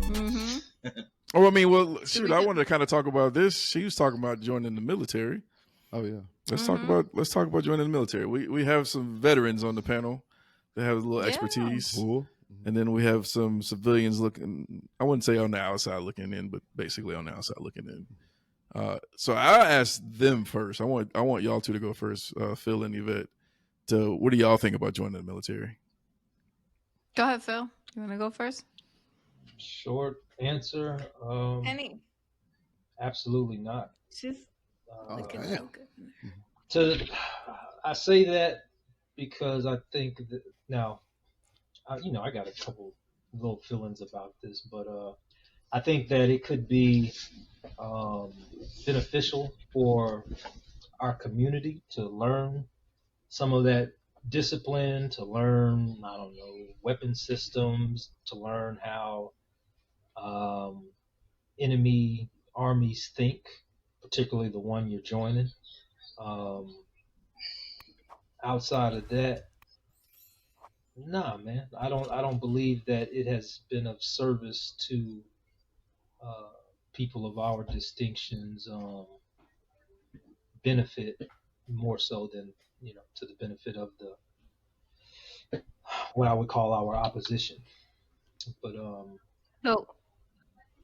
Mm-hmm. Oh, I mean, well, So shoot, we I could. wanted to kind of talk about this. She was talking about joining the military. Oh yeah. Mm-hmm. Let's talk about joining the military. We have some veterans on the panel that have a little Yeah. expertise, Cool. and then we have some civilians looking. I wouldn't say on the outside looking in, but basically on the outside looking in. So I asked them first. I want y'all two to go first, Phil and Yvette. So, what do y'all think about joining the military? Go ahead, Phil. You want to go first? Short answer, Penny. absolutely not. She's Uh, looking damn. real good. I say that because I think that now, I got a couple little feelings about this, but I think that it could be um, beneficial for our community to learn some of that discipline, to learn, I don't know, weapon systems, to learn how um, enemy armies think, particularly the one you're joining. Um, Outside of that, nah, man, I don't believe that it has been of service to uh, people of our distinctions benefit more so than to the benefit of the what I would call our opposition. But So,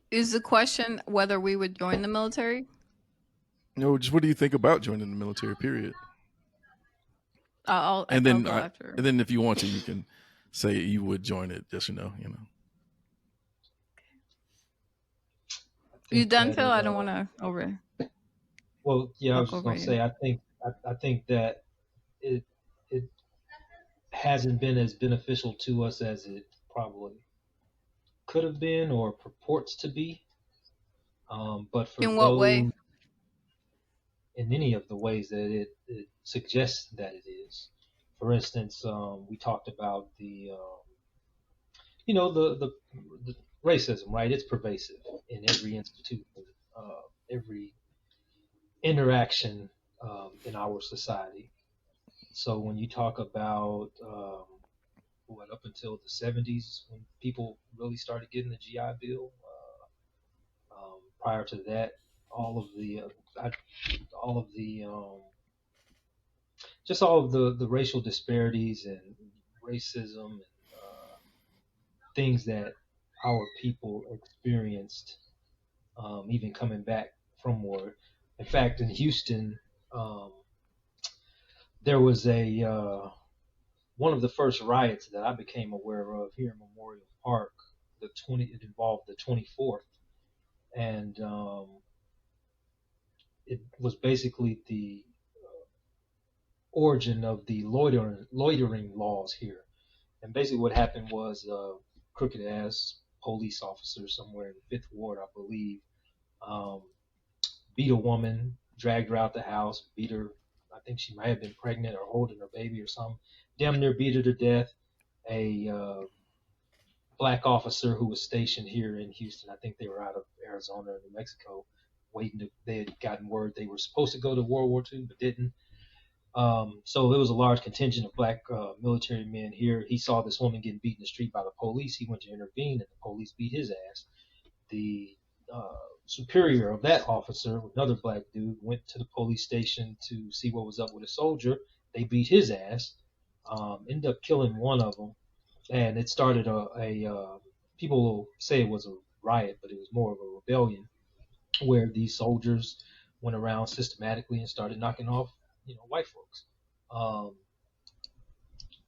is the question whether we would join the military? Just what do you think about joining the military? Period. I'll And then, go after. and then, if you want to, you can say you would join it. Yes or no? You think done, that Phil? it, I don't want to over well, yeah, I was talk just over gonna you. say, I think that it hasn't been as beneficial to us as it probably could have been or purports to be. But for In what way? those, in any of the ways that it suggests that it is. For instance, we talked about the racism, right? It's pervasive in every institution, every interaction in our society. So when you talk about what up until the 70s, when people really started getting the GI Bill, prior to that, all of the all of the just all of the racial disparities and racism and things that our people experienced, even coming back from war. In fact, in Houston, um, there was a one of the first riots that I became aware of here in Memorial Park. It involved the 24th, and it was basically the origin of the loitering laws here. And basically, what happened was crooked ass police officer somewhere in the Fifth Ward, I believe, um, beat a woman, dragged her out the house, beat her. I think she might have been pregnant or holding her baby or something. Damn near beat her to death. A black officer who was stationed here in Houston. I think they were out of Arizona or New Mexico, they had gotten word they were supposed to go to World War II but didn't. So there was a large contingent of black military men here. He saw this woman getting beat in the street by the police. He went to intervene, and the police beat his ass. The superior of that officer, another black dude, went to the police station to see what was up with a soldier. They beat his ass. Ended up killing one of them, and it started people will say it was a riot, but it was more of a rebellion where these soldiers went around systematically and started knocking off, white folks. Um,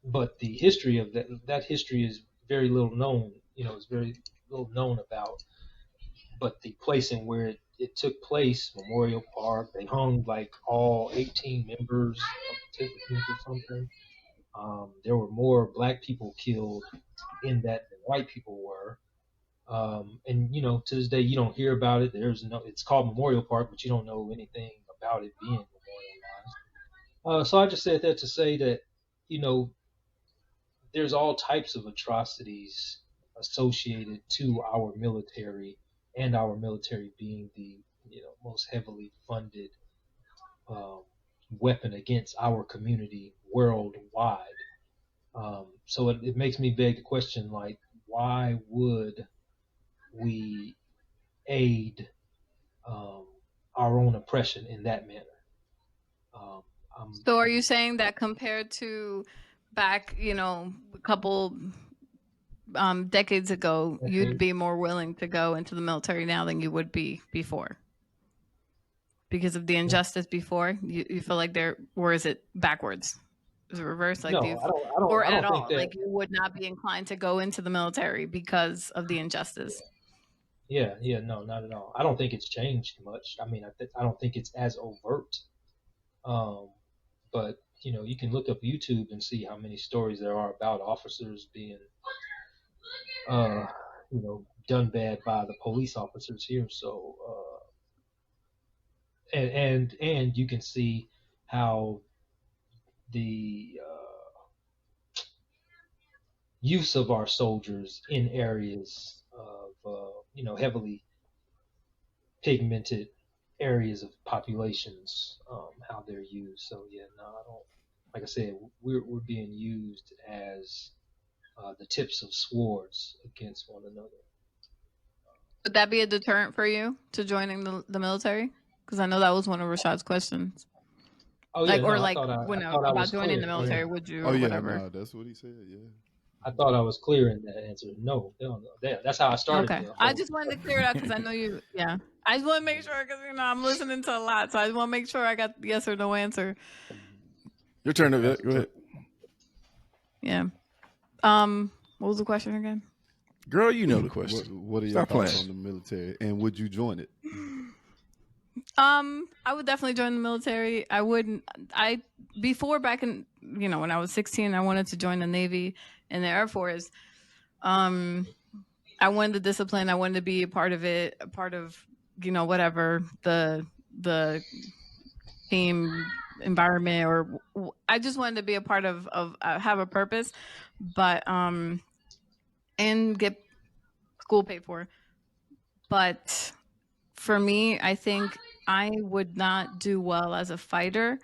but the history of that history is very little known. It's very little known about. But the place in where it took place, Memorial Park, they hung like all 18 members of participants or something. There were more black people killed in that than white people were. And to this day, you don't hear about it. It's called Memorial Park, but you don't know anything about it being memorialized. So I just said that to say that, you know, there's all types of atrocities associated to our military, and our military being the most heavily funded um, weapon against our community worldwide. So it makes me beg the question, like, why would we aid our own oppression in that manner. So are you saying that compared to back, a couple decades ago, you'd be more willing to go into the military now than you would be before? Because of the injustice before? You feel like or is it backwards? Is it reverse? Like, No, or I don't at think all? that. Like, you would not be inclined to go into the military because of the injustice? Yeah, no, not at all. I don't think it's changed much. I mean, I don't think it's as overt. But you can look up YouTube and see how many stories there are about officers being, done bad by the police officers here. So, and you can see how the use of our soldiers in areas of heavily pigmented areas of populations, how they're used. So yeah, no, I don't. Like I said, we're being used as the tips of swords against one another. Would that be a deterrent for you to joining the military? Because I know that was one of Rashad's questions. Oh yeah, about joining the military, would you? Oh or yeah, whatever. no, that's what he said. Yeah. I thought I was clear in that answer. No. That's how I started. Okay, I just wanted to clear it out because I know you. Yeah, I just want to make sure because I'm listening to a lot, so I just want to make sure I got the yes or no answer. Your turn, Yvette. Go ahead. Yeah. What was the question again? Girl, you know the question. What are your thoughts on the military, and would you join it? I would definitely join the military. I wouldn't. Before back in when I was 16, I wanted to join the Navy and the Air Force. I wanted the discipline. I wanted to be a part of it, a part of whatever the team environment, or I just wanted to be a part of have a purpose, but and get school paid for. But for me, I think I would not do well as a fighter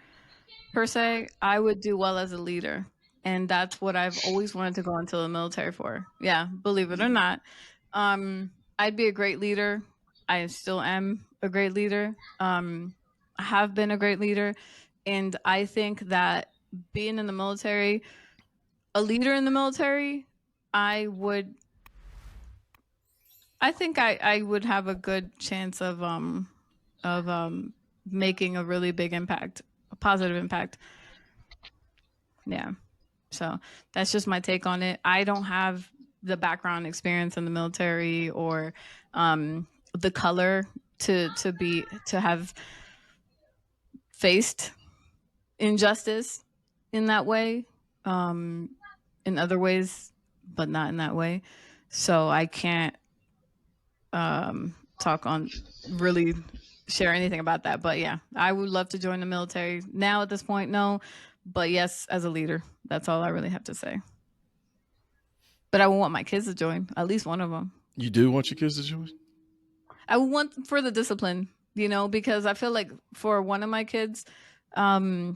per se. I would do well as a leader. And that's what I've always wanted to go into the military for. Yeah, believe it or not. I'd be a great leader. I still am a great leader. I have been a great leader. And I think that being in the military, a leader in the military, I think I would have a good chance of making a really big impact, a positive impact. Yeah. So that's just my take on it. I don't have the background experience in the military or the color to have faced injustice in that way, in other ways, but not in that way. So I can't talk on really share anything about that. But yeah, I would love to join the military now at this point. No, but yes, as a leader. That's all I really have to say. But I would want my kids to join, at least one of them. You do want your kids to join? I would want for the discipline, because I feel like for one of my kids, I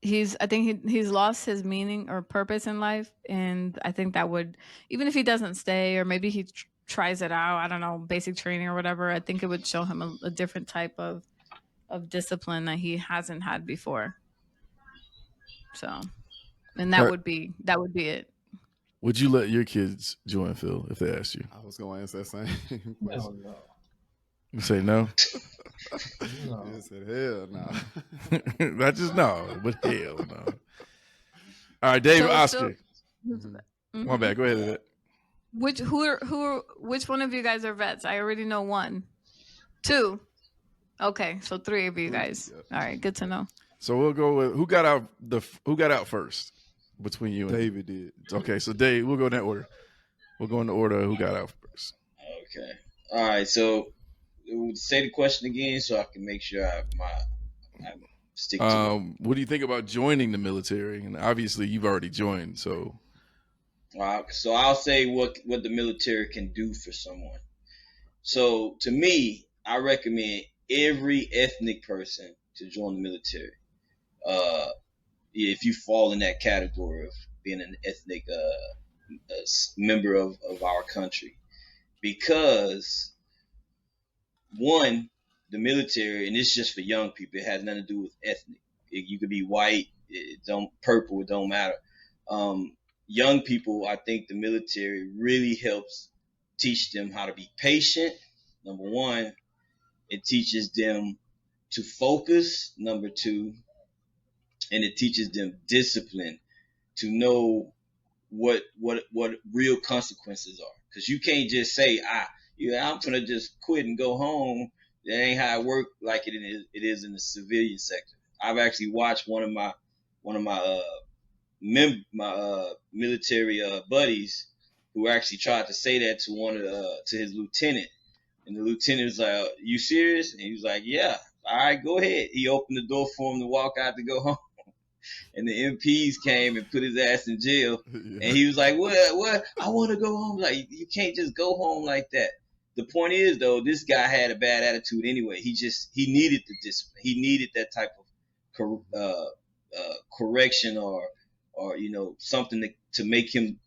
think he's lost his meaning or purpose in life. And I think that would, even if he doesn't stay, or maybe he tries it out, I don't know, basic training or whatever, I think it would show him a different type of discipline that he hasn't had before. So, and that would be it. Would you let your kids join, Phil, if they asked you? I was going to answer that same question. No. You say no? No. I said hell no. Not just no, but hell no. All right, David, Oscar. My bad. Go ahead. Which one of you guys are vets? I already know one. Two. Okay, so three of you guys. All right, good to know. So we'll go with who got out first between you and David did. Okay, so Dave, we'll go in that order. We'll go in the order of who got out first. Okay. All right. So say the question again so I can make sure I stick to it. What do you think about joining the military? And obviously you've already joined, so. So I'll say what the military can do for someone. So to me, I recommend every ethnic person to join the military. If you fall in that category of being an ethnic member of our country, because one, the military, and it's just for young people. It has nothing to do with ethnic. You could be white, purple, it don't matter. Young people, I think the military really helps teach them how to be patient. Number one, it teaches them to focus. Number two, and it teaches them discipline, to know what real consequences are. Because you can't just say, I'm gonna just quit and go home. That ain't how it works like it is in the civilian sector. I've actually watched one of my military buddies who actually tried to say that to his lieutenant, and the lieutenant was like, "You serious?" And he was like, "Yeah." All right, go ahead. He opened the door for him to walk out to go home. And the MPs came and put his ass in jail. And he was like, what? I want to go home. Like, you can't just go home like that. The point is, though, this guy had a bad attitude anyway. He needed the discipline. He needed that type of correction or something to make him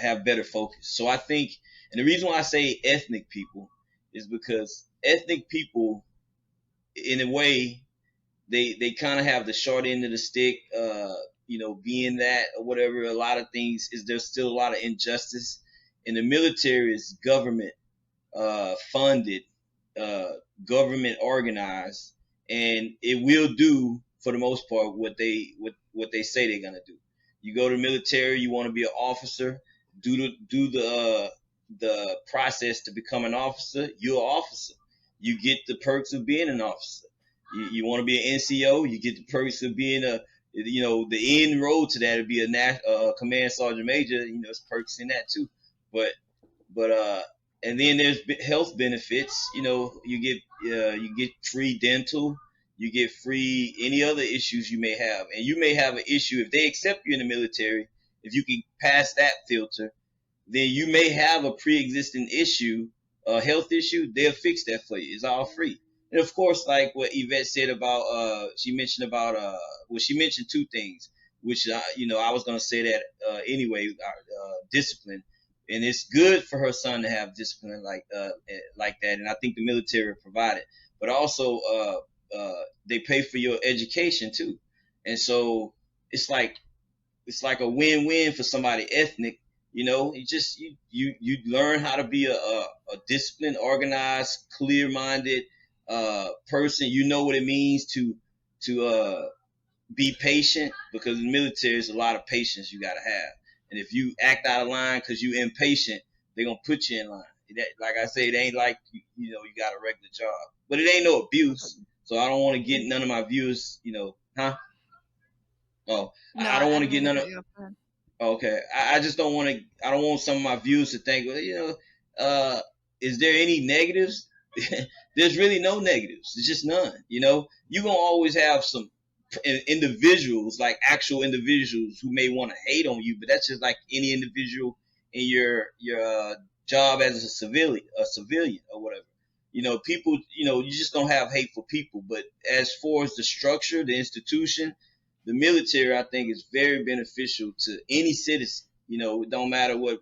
have better focus. So I think, and the reason why I say ethnic people is because ethnic people, in a way, they kind of have the short end of the stick, being that or whatever. A lot of things there's still a lot of injustice. And the military is government funded, government organized, and it will do, for the most part, what they say they're gonna do. You go to the military, you want to be an officer, do the process to become an officer. You're an officer. You get the perks of being an officer. You want to be an NCO, you get the perks of being the end road to that would be a command sergeant major. There's perks in that too. But and then there's health benefits. You get free dental, you get free any other issues you may have, and you may have an issue if they accept you in the military. If you can pass that filter, then you may have a pre-existing issue, a health issue. They'll fix that for you. It's all free. And of course, like what Yvette said about, she mentioned two things, which, I was going to say that anyway, discipline. And it's good for her son to have discipline like that. And I think the military provided, but also they pay for your education too. And so it's like a win-win for somebody ethnic. You learn how to be a disciplined, organized, clear-minded person. You know what it means to be patient, because in the military there's a lot of patience you gotta have. And if you act out of line because you impatient, they're gonna put you in line. Like I say, it ain't like you got a regular job, but it ain't no abuse. So I don't want to get none of my viewers, huh? Oh, No, I don't want to get none of. you off. Okay, I just don't want to. I don't want some of my viewers to think, well, is there any negatives? There's really no negatives. There's just none. You're gonna always have some individuals, like actual individuals, who may want to hate on you, but that's just like any individual in your job as a civilian or whatever. People. You just don't have hateful people. But as far as the structure, the institution, the military, I think, is very beneficial to any citizen. It don't matter what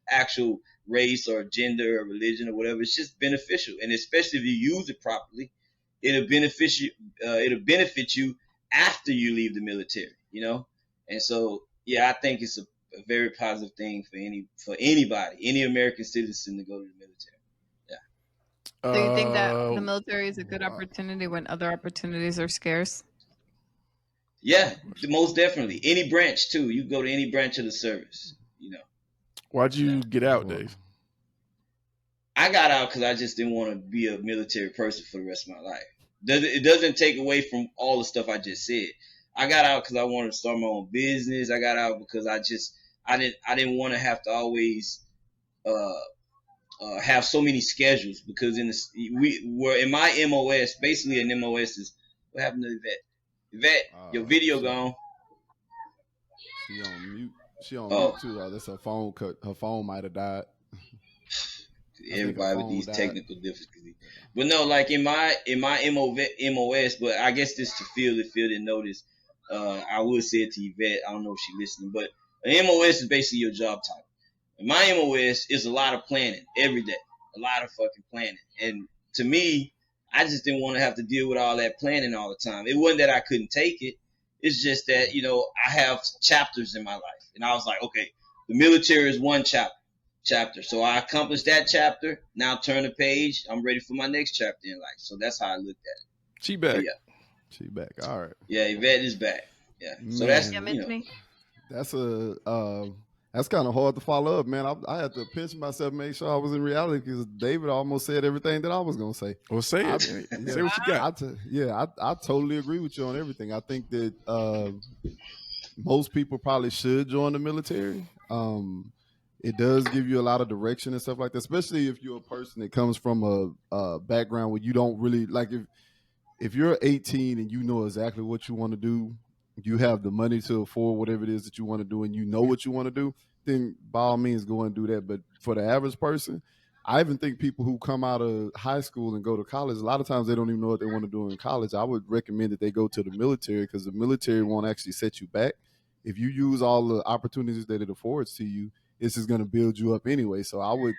actual race or gender or religion or whatever. It's just beneficial, and especially if you use it properly, it'll benefit you after you leave the military. And so, yeah, I think it's a very positive thing for anybody, any American citizen, to go to the military. Yeah. Do you think that the military is a good opportunity when other opportunities are scarce? Yeah, most definitely. Any branch too. You go to any branch of the service. Why'd you get out, Dave? I got out because I just didn't want to be a military person for the rest of my life. It doesn't take away from all the stuff I just said. I got out because I wanted to start my own business. I got out because I didn't want to have to always have so many schedules, because we were in my MOS. Basically, an MOS is what happened to Yvette. Yvette, your video gone. She on mute. She on mute too. That's her phone cut. Her phone might have died. Everybody with these technical difficulties. But no, like in my MOS, but I guess this to Phil, if Phil didn't notice, I would say it to Yvette. I don't know if she's listening, but an MOS is basically your job title. In my MOS, it's a lot of planning every day, a lot of fucking planning. And to me, I just didn't want to have to deal with all that planning all the time. It wasn't that I couldn't take it. It's just that, I have chapters in my life. And I was like, okay, the military is one chapter. So I accomplished that chapter. Now turn the page. I'm ready for my next chapter in life. So that's how I looked at it. She back. But yeah. She back. All right. Yeah, Yvette is back. Yeah. So Man. that's, Yeah, Anthony. That's kind of hard to follow up, man. I had to pinch myself, make sure I was in reality, because David almost said everything that I was gonna say. Well, say it. Say what you got. I totally agree with you on everything. I think that most people probably should join the military. It does give you a lot of direction and stuff like that, especially if you're a person that comes from a background where you don't really like. If you're 18 and you know exactly what you want to do, you have the money to afford whatever it is that you want to do, and you know what you want to do, then by all means go and do that. But for the average person, I even think people who come out of high school and go to college, a lot of times they don't even know what they want to do in college. I would recommend that they go to the military, because the military won't actually set you back. If you use all the opportunities that it affords to you, it's just going to build you up anyway. So I would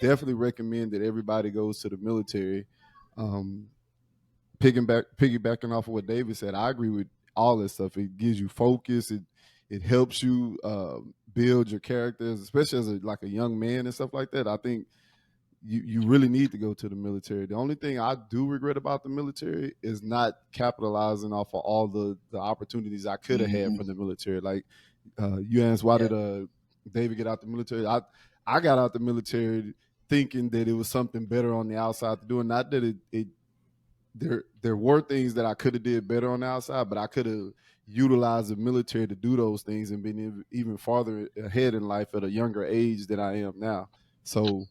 definitely recommend that everybody goes to the military. Piggybacking off of what David said, I agree with all this stuff. It gives you focus. It helps you build your characters, especially as a young man and stuff like that. I think you really need to go to the military. The only thing I do regret about the military is not capitalizing off of all the opportunities I could have had from the military. Like you asked, why did David get out the military? I got out the military thinking that it was something better on the outside to do, and not that there were things that I could have did better on the outside, but I could have utilized the military to do those things and been even farther ahead in life at a younger age than I am now. So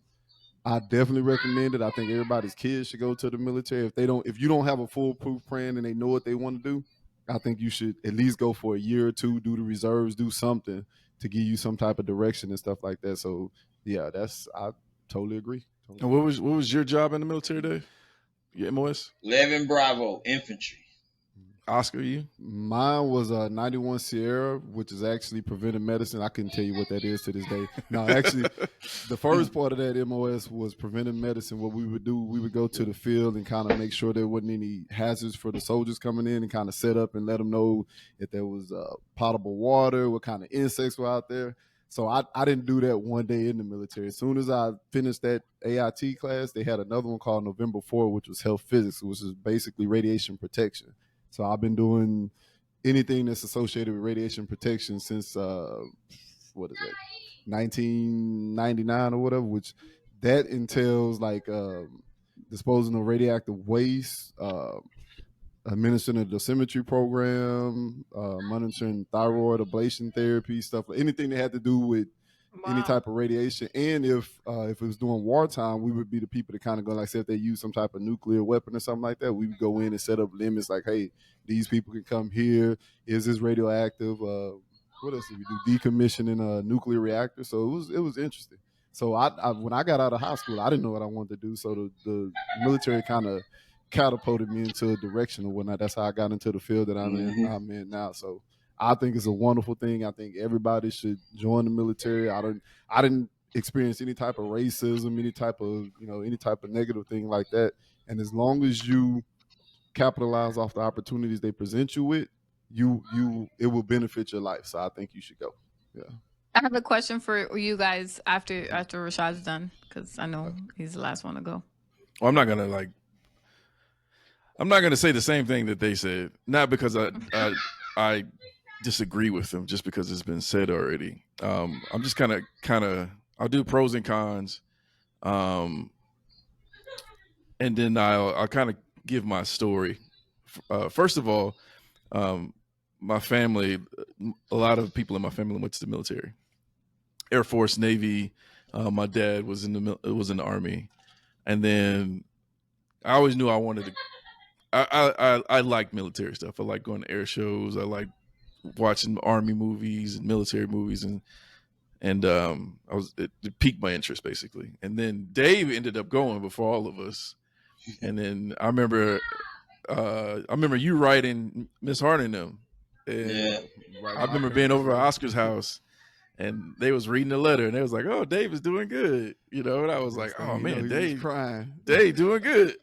I definitely recommend it. I think everybody's kids should go to the military. If you don't have a foolproof plan and they know what they want to do, I think you should at least go for a year or two, do the reserves, do something to give you some type of direction and stuff like that. So yeah, I totally agree. And what was your job in the military, Dave? Your MOS? 11 Bravo infantry. Oscar, you? Mine was 91 Sierra, which is actually preventive medicine. I couldn't tell you what that is to this day. No, actually, the first part of that MOS was preventive medicine. What we would do, we would go to the field and kind of make sure there wasn't any hazards for the soldiers coming in, and kind of set up and let them know if there was potable water, what kind of insects were out there. So I didn't do that one day in the military. As soon as I finished that AIT class, they had another one called November 4, which was health physics, which is basically radiation protection. So I've been doing anything that's associated with radiation protection since 1999 or whatever, which that entails like disposing of radioactive waste, administering a dosimetry program, monitoring thyroid ablation therapy, stuff, anything that had to do with any type of radiation. And if it was during wartime, we would be the people to kind of go, like, say if they use some type of nuclear weapon or something like that, we would go in and set up limits like, hey, these people can come here. Is this radioactive? What else did we do? Decommissioning a nuclear reactor. So it was interesting. So I when I got out of high school, I didn't know what I wanted to do. So the military kind of catapulted me into a direction or whatnot. That's how I got into the field that I'm in now. So I think it's a wonderful thing. I think everybody should join the military. I didn't experience any type of racism, any type of negative thing like that. And as long as you capitalize off the opportunities they present you with, it will benefit your life. So I think you should go. Yeah. I have a question for you guys after Rashad's done, because I know he's the last one to go. Well, I'm not gonna say the same thing that they said. Not because I disagree with them, just because it's been said already. I'm just kind of I'll do pros and cons, and then I'll kind of give my story. First of all, my family, a lot of people in my family went to the military, Air Force, Navy. My dad was in the Army, and then I always knew I wanted to. I like military stuff. I like going to air shows. I like watching Army movies and military movies, and it piqued my interest basically. And then Dave ended up going before all of us, and then I remember you writing Miss Hart and them. And Yeah. I remember being over at Oscar's house, and they was reading the letter, and they was like, "Oh, Dave is doing good," you know. And I was like, "Oh man, Dave Dave crying. doing good."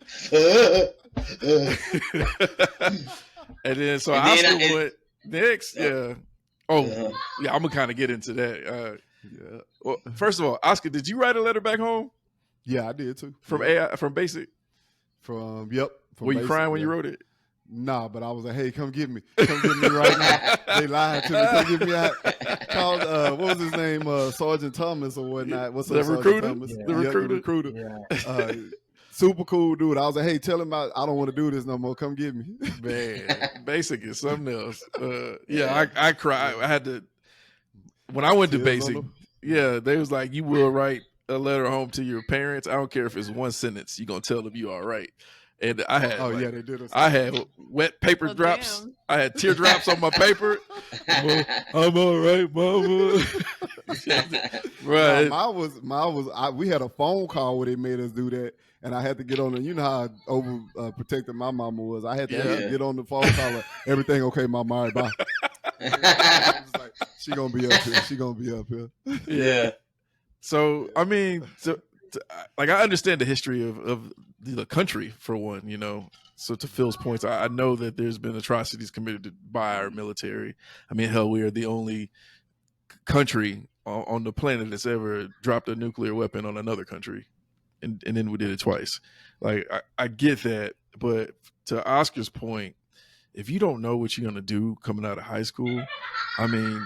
And then so And then Oscar went next. Yeah. Oh, Uh-huh. yeah. I'm gonna kind of get into that. Yeah. Well, first of all, Oscar, did you write a letter back home Yeah, I did too. from Yeah. AI from Basic? From Were you Basic, crying when yeah. you wrote it? Nah, but I was like, hey, come get me. Come get me right now. They lied to me. Come get me out. Called, what was his name? Sergeant Thomas or whatnot. What's The up, Sergeant recruiter? Thomas? Yeah. The recruiter? recruiter. Yeah. Super cool dude. I was like, hey, tell him I don't want to do this no more. Come get me. Man, Basic is something else. Yeah, I cried. I had to when I went to Tears on Basic. them. Yeah, they was like, you will write a letter home to your parents. I don't care if it's one sentence. You gonna tell them you all right. And I had, Oh, like, yeah, they did. I had wet paper Oh, drops. damn. I had teardrops on my paper. I'm all right, mama. Right. Mine was we had a phone call where they made us do that, and I had to get on the. You know how over protected my mama was. I had to actually Yeah. get on the phone call. Like, everything okay, mama? All right, bye. I was like, she gonna be up here. She gonna be up here. Yeah. So I mean, like I understand the history of the country for one, you know. So to Phil's points, I know that there's been atrocities committed by our military. I mean, hell, we are the only country on the planet that's ever dropped a nuclear weapon on another country, and then we did it twice. Like I get that, but to Oscar's point, if you don't know what you're gonna do coming out of high school, I mean,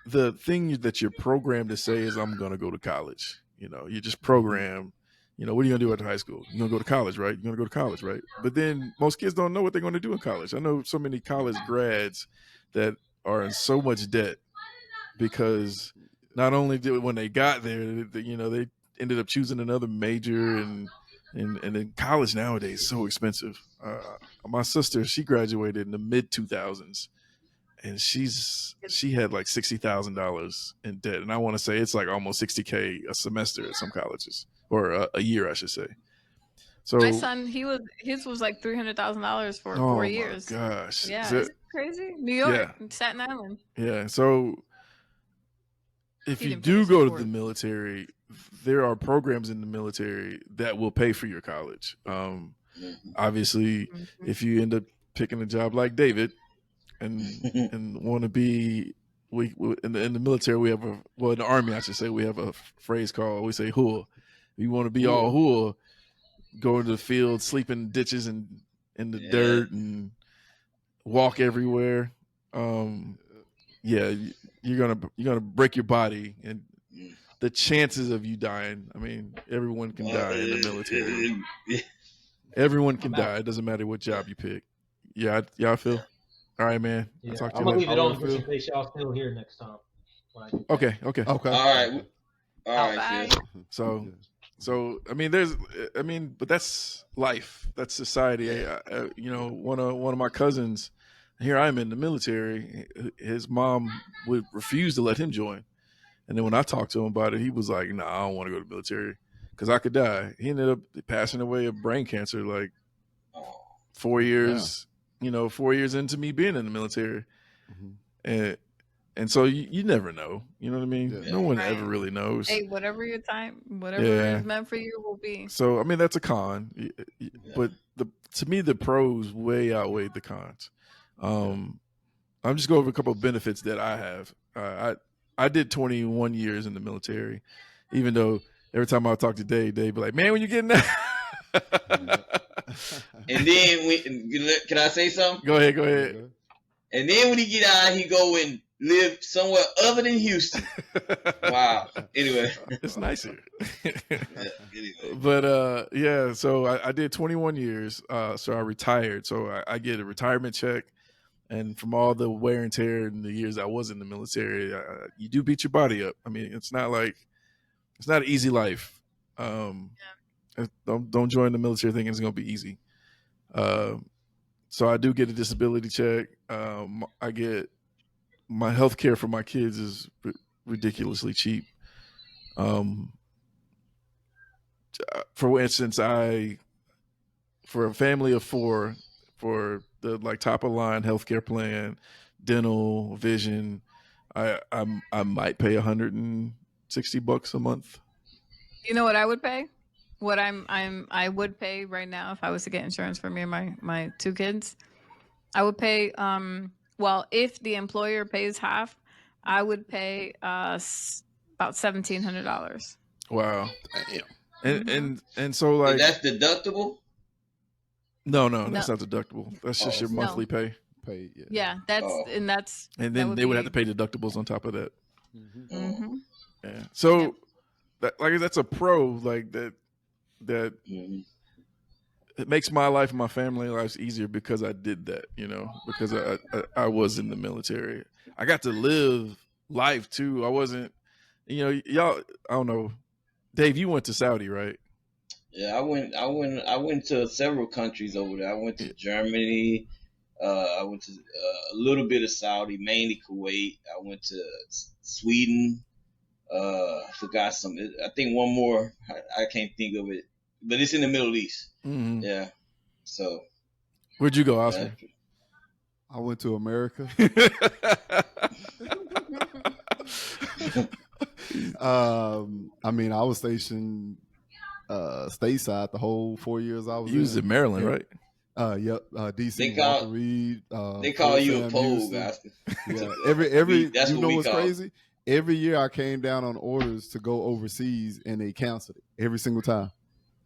the thing that you're programmed to say is, I'm gonna go to college. You know, you're just programmed. You know, what are you gonna do after high school? You're gonna go to college, right? You're gonna go to college, right? But then most kids don't know what they're gonna do in college. I know so many college grads that are in so much debt because not only did when they got there, you know, they ended up choosing another major, and then college nowadays is so expensive. My sister, she graduated in the mid 2000s, and she had like $60,000 in debt, and I want to say it's like almost $60K a semester at some colleges, or a year, I should say. So My son, his was like $300,000 for 4 years. Oh my gosh! Yeah, So- it's crazy. New York, Staten Island. yeah. So if He you didn't do finish go his to fourth. the military, there are programs in the military that will pay for your college. Obviously, Mhm. if you end up picking a job like David and want to be, we in the military, we have in the army, I should say, we have a phrase called, we say "hua." You want to be all hua, go into the field, sleep in ditches and in the dirt, and walk everywhere. Yeah, you're gonna break your body, and the chances of you dying. I mean, everyone can die in the military. Everyone can die. It doesn't matter what job you pick. Yeah, y'all feel. All right, man. Yeah. I'll talk to I'm you gonna leave later. it on Phil. just in case y'all still here next time. when I get back. Okay. Okay. All right. All right, Bye. Phil. So I mean, but that's life. That's society. You know, one of my cousins. Here I am in the military. His mom would refuse to let him join, and then when I talked to him about it, he was like, "Nah, I don't want to go to the military because I could die." He ended up passing away of brain cancer like 4 years. You know, 4 years into me being in the military, and so you never know. You know what I mean? Yeah. No one Right. ever really knows. Hey, whatever Yeah. is meant for you will be. So I mean, that's a con, but to me the pros way outweigh the cons. I'm just go over a couple of benefits that I have. I did 21 years in the military, even though every time I talk to Dave be like, "Man, when you getting that?" And then can I say something? Go ahead. And then when he get out, he go and live somewhere other than Houston. Wow. Anyway, It's nicer. anyway. But yeah, so I did 21 years. So I retired. So I get a retirement check, and from all the wear and tear in the years I was in the military, you do beat your body up. I mean, it's not an easy life. Don't join the military thinking it's gonna be easy. So I do get a disability check. I get my health care for my kids is ridiculously cheap. For instance, for a family of 4, for the like top of line healthcare plan, dental, vision, I might pay $160 a month. You know what I would pay? What I would pay right now if I was to get insurance for me and my two kids. I would pay well, if the employer pays half, I would pay about $1,700. Wow. Damn. And so And like that's deductible. no, No. that's not deductible. That's just Oh. your No. monthly pay. Paid. Yeah. Yeah, that's Oh. and that's And that then they would have be- to pay deductibles on top of that. Mm-hmm. Mhm. Yeah. So Yep. that like that's a pro like that Mhm. it makes my life and my family lives easier because I did that, you know, because I was in the military. I got to live life too. I wasn't, you know, y'all. I don't know, Dave. You went to Saudi, right? Yeah, I went to several countries over there. I went to Germany. I went to a little bit of Saudi, mainly Kuwait. I went to Sweden. I forgot some. I think one more. I can't think of it, but it's in the Middle East. Mm-hmm. Yeah. So Where'd you go, Oscar? I went to America. I mean, I was stationed stateside the whole 4 years I was You was in Maryland, Yeah. right? Yep. DC, They call- Walter Reed. they call Fort you a Sam pole, Houston. guys. Yeah. Every That's you what know we what's call it. crazy? Every year I came down on orders to go overseas and they canceled it every single time.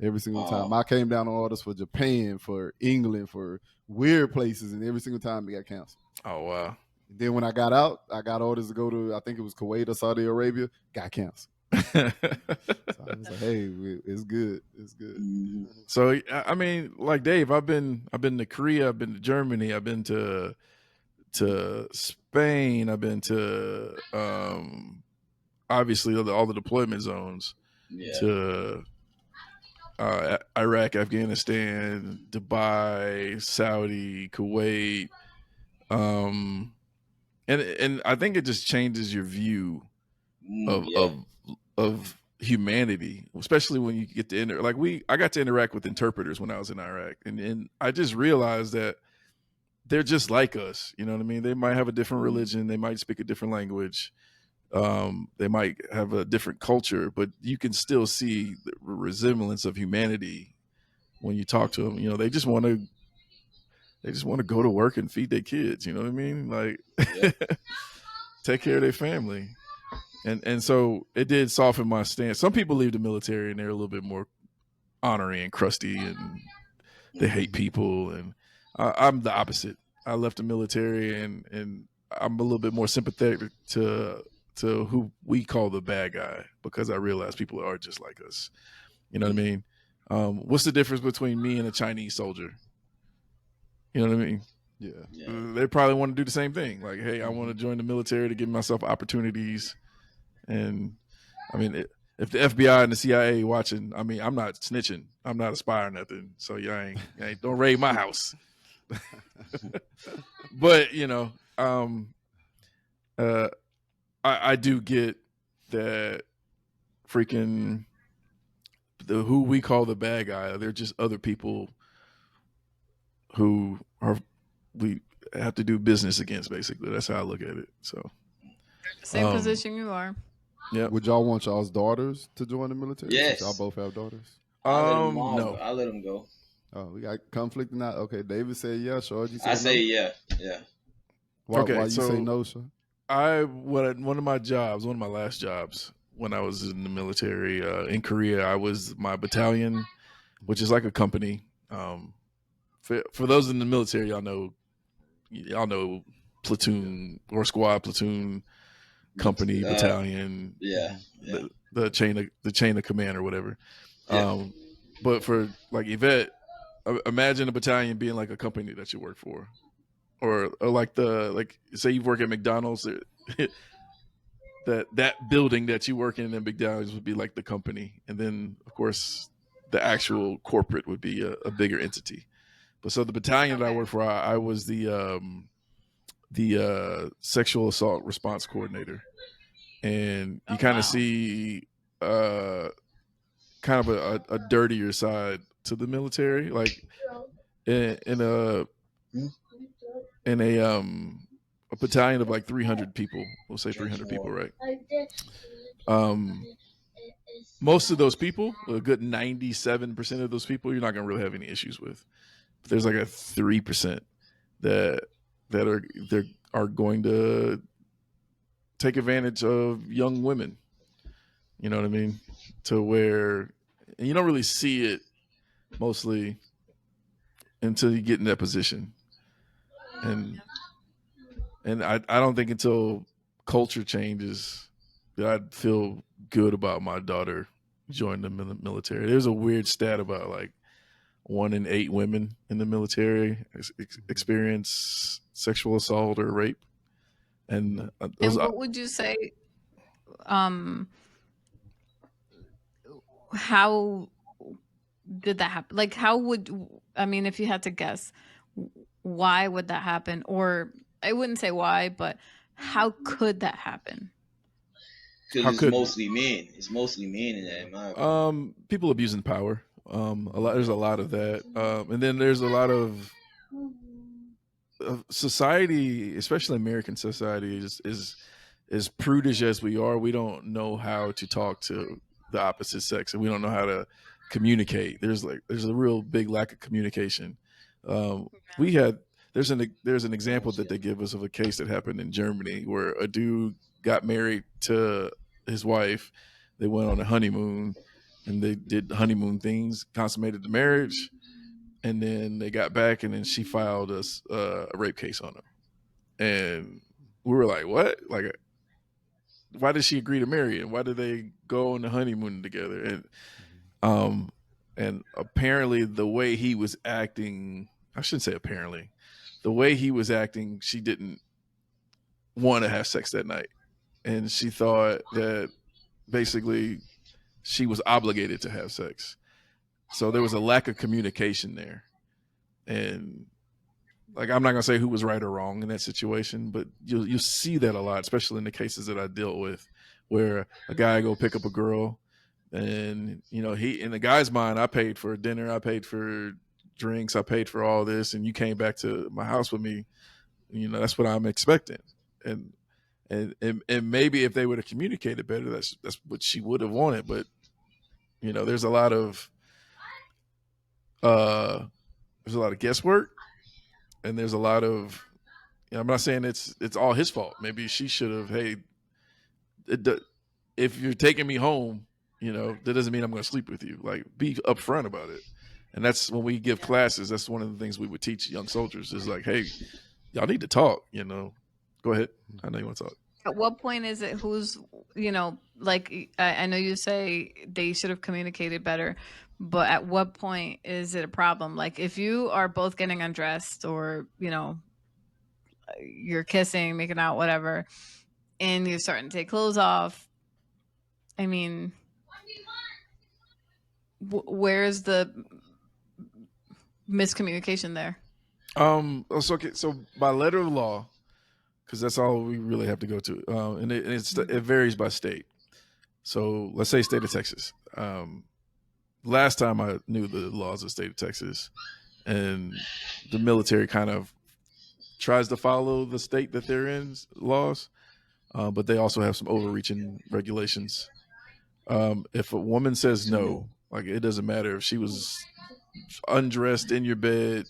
Every single Oh. time. I came down on orders for Japan, for England, for weird places, and every single time they got canceled. Oh wow. Then when I got out, I got orders to go to, I think it was Kuwait or Saudi Arabia, got canceled. So I was like, hey, it's good. It's good. Mhm. So I mean, like Dave, I've been to Korea, I've been to Germany, I've been to Spain, I've been to obviously all the deployment zones, Yeah. to Iraq, Afghanistan, Dubai, Saudi, Kuwait, and I think it just changes your view Yeah. of humanity, especially when you get to I got to interact with interpreters when I was in Iraq, and I just realized that they're just like us. You know what I mean? They might have a different religion, they might speak a different language, they might have a different culture, but you can still see the resemblance of humanity when you talk to them. You know, they just want to go to work and feed their kids. You know what I mean? Like, Yeah. take care of their family. And so it did soften my stance. Some people leave the military and they're a little bit more ornery and crusty and they hate people. And I'm the opposite. I left the military and I'm a little bit more sympathetic to who we call the bad guy, because I realize people are just like us. You know what I mean? What's the difference between me and a Chinese soldier? You know what I mean? Yeah. Yeah. They probably want to do the same thing. Like, hey, I want to join the military to give myself opportunities. And I mean, if the FBI and the CIA watching, I mean, I'm not snitching. I'm not a spy or nothing. So y'all ain't don't raid my house. But you know, I do get that freaking who we call the bad guy. They're just other people who we have to do business against. Basically, that's how I look at it. So Same position you are. yeah. Would y'all want y'all's daughters to join the military? Yes. Since y'all both have daughters. No. I let them go. Oh, we got conflicting out. Okay, David said yeah. Shorty said I say no. yeah. Why, Okay, why you so- say no, sir? one of my last jobs when I was in the military in Korea, I was my battalion, which is like a company. For those in the military, y'all know platoon or squad, platoon, company, battalion, Yeah. the chain of command or whatever. Yeah. But for like Yvette, imagine a battalion being like a company that you work for, or like say you work at McDonald's. that building that you work in McDonald's would be like the company, and then of course the actual corporate would be a bigger entity. But so the battalion that I Okay. worked for, I was the sexual assault response coordinator, and you Oh, kind wow. of see kind of a dirtier side to the military, like in a battalion of like 300 people. We'll say 300 people, right? Um, most of those people, a good 97% of those people, you're not gonna really have any issues with. But there's like a 3% that are going to take advantage of young women. You know what I mean? To where, and you don't really see it mostly until you get in that position. And I don't think until culture changes that I'd feel good about my daughter joining the military. There's a weird stat about like 1 in 8 women in the military experience sexual assault or rape. And And what would you say? How did that happen? Like, how would, I mean, if you had to guess, why would that happen? Or I wouldn't say why, but how could that happen? Because it's mostly men. It's mostly men in that, in my opinion. People abusing power. There's a lot of that. And then there's a lot of society, especially American society, is as prudish as we are. We don't know how to talk to the opposite sex, and we don't know how to communicate. There's a real big lack of communication. There's an example that they give us of a case that happened in Germany where a dude got married to his wife. They went on a honeymoon and they did honeymoon things, consummated the marriage, and then they got back, and then she filed a rape case on him. And we were like, what? Like, why did she agree to marry him? Why did they go on the honeymoon together? And apparently the way he was acting, I shouldn't say apparently, the way he was acting, she didn't want to have sex that night. And she thought that basically she was obligated to have sex. So there was a lack of communication there. And like, I'm not gonna say who was right or wrong in that situation, but you'll see that a lot, especially in the cases that I dealt with, where a guy go pick up a girl, and he, in the guy's mind, I paid for dinner, I paid for drinks, I paid for all this, and you came back to my house with me. That's what I'm expecting. And maybe if they would have communicated better, that's what she would have wanted. But there's a lot of guesswork, and there's a lot of, I'm not saying it's all his fault. Maybe she should have, hey, if you're taking me home, that doesn't mean I'm going to sleep with you. Like, be upfront about it. And that's when we give classes. That's one of the things we would teach young soldiers is like, hey, y'all need to talk. Go ahead. I know you want to talk. At what point is it who's, like, I know you say they should have communicated better, but at what point is it a problem? Like, if you are both getting undressed or, you're kissing, making out, whatever, and you're starting to take clothes off, I mean, where's the miscommunication there? So by letter of law, because that's all we really have to go to, and it varies by state. So let's say state of Texas. Last time I knew the laws of the state of Texas, and the military kind of tries to follow the state that they're in laws, but they also have some overreaching regulations. If a woman says no, like, it doesn't matter if she was undressed in your bed,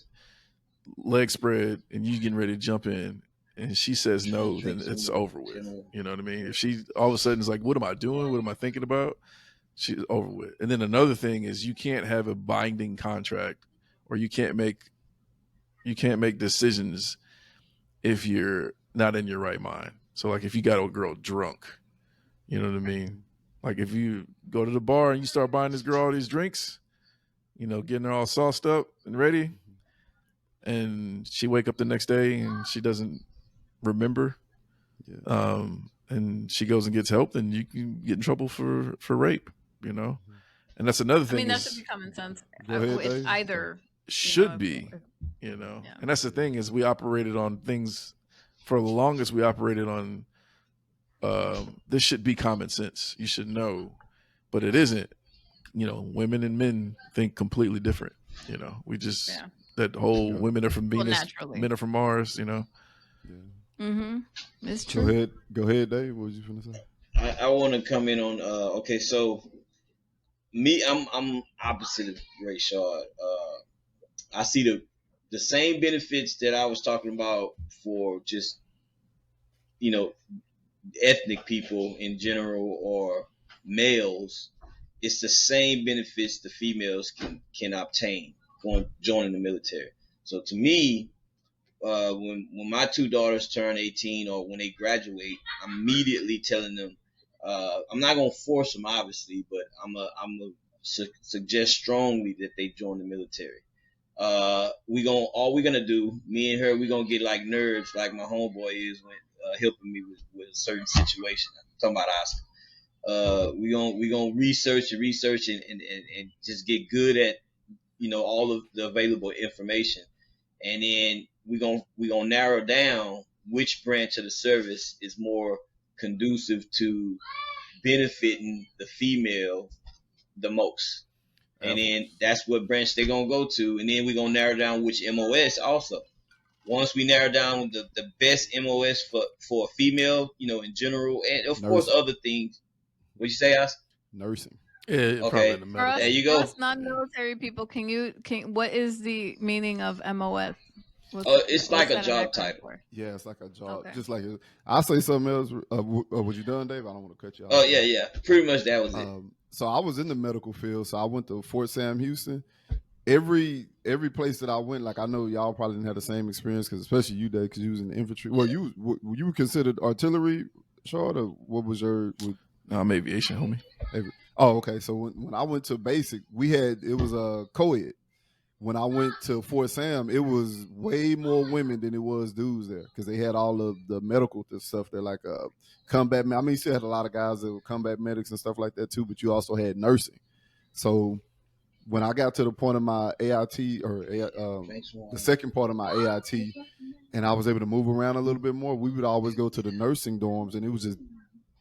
legs spread, and you getting ready to jump in, and she says no, then it's over with. You know what I mean? If she all of a sudden is like, what am I doing? What am I thinking about? She's over with. And then another thing is, you can't have a binding contract, or you can't make decisions if you're not in your right mind. So like, if you got a girl drunk, you know what I mean? Like, if you go to the bar and you start buying this girl all these drinks, getting her all sauced up and ready, and she wake up the next day and she doesn't remember, and she goes and gets help, then you can get in trouble for rape, and that's another thing. I mean, that should be common sense. Ahead, If either should be, and that's the thing, is we operated on things for the longest. We operated on this should be common sense. You should know, but it isn't. Women and men think completely different. We just that whole women are from Venus, naturally. men are from Mars. Yeah. It's Go true. ahead, Dave. What was you finna say? I want to come in on okay, so me, I'm opposite of Ray Shaw. I see the same benefits that I was talking about for just, you know, ethnic people in general or males. It's the same benefits the females can obtain joining the military. So to me, when my two daughters turn 18 or when they graduate, I'm immediately telling them, I'm not gonna force them obviously, but I'm suggest strongly that they join the military. All we're gonna do, me and her, we're gonna get like nerds, like my homeboy is when helping me with a certain situation. I'm talking about Oscar. We gonna research and just get good at all of the available information, and then we gonna narrow down which branch of the service is more conducive to benefiting the female the most. And then that's what branch they're gonna go to, and then we're gonna narrow down which MOS also. Once we narrow down the best MOS for a female, in general, and of course Nursing. other things. What'd you say, Oscar? Nursing. Yeah, probably Okay. in the For us, There medical. you for go. us non-military people, what is the meaning of MOS? It's like a job acronym title. for? Yeah, it's like a job. Okay. Just like I'll say something else. Was you done, Dave? I don't want to cut you off. Oh yeah. Pretty much that was it. So I was in the medical field. So I went to Fort Sam Houston. Every place that I went, like I know y'all probably didn't have the same experience, because especially you, Dave, because you was in the infantry. Well, you were considered artillery, Short, or what was your? I'm aviation, homie. Oh, okay. So when I went to basic, it was a co-ed. When I went to Fort Sam, it was way more women than it was dudes there, because they had all of the medical stuff there, like combat. I mean, you still had a lot of guys that were combat medics and stuff like that too, but you also had nursing. So when I got to the point of my AIT, or the second part of my AIT, and I was able to move around a little bit more, we would always go to the nursing dorms, and it was just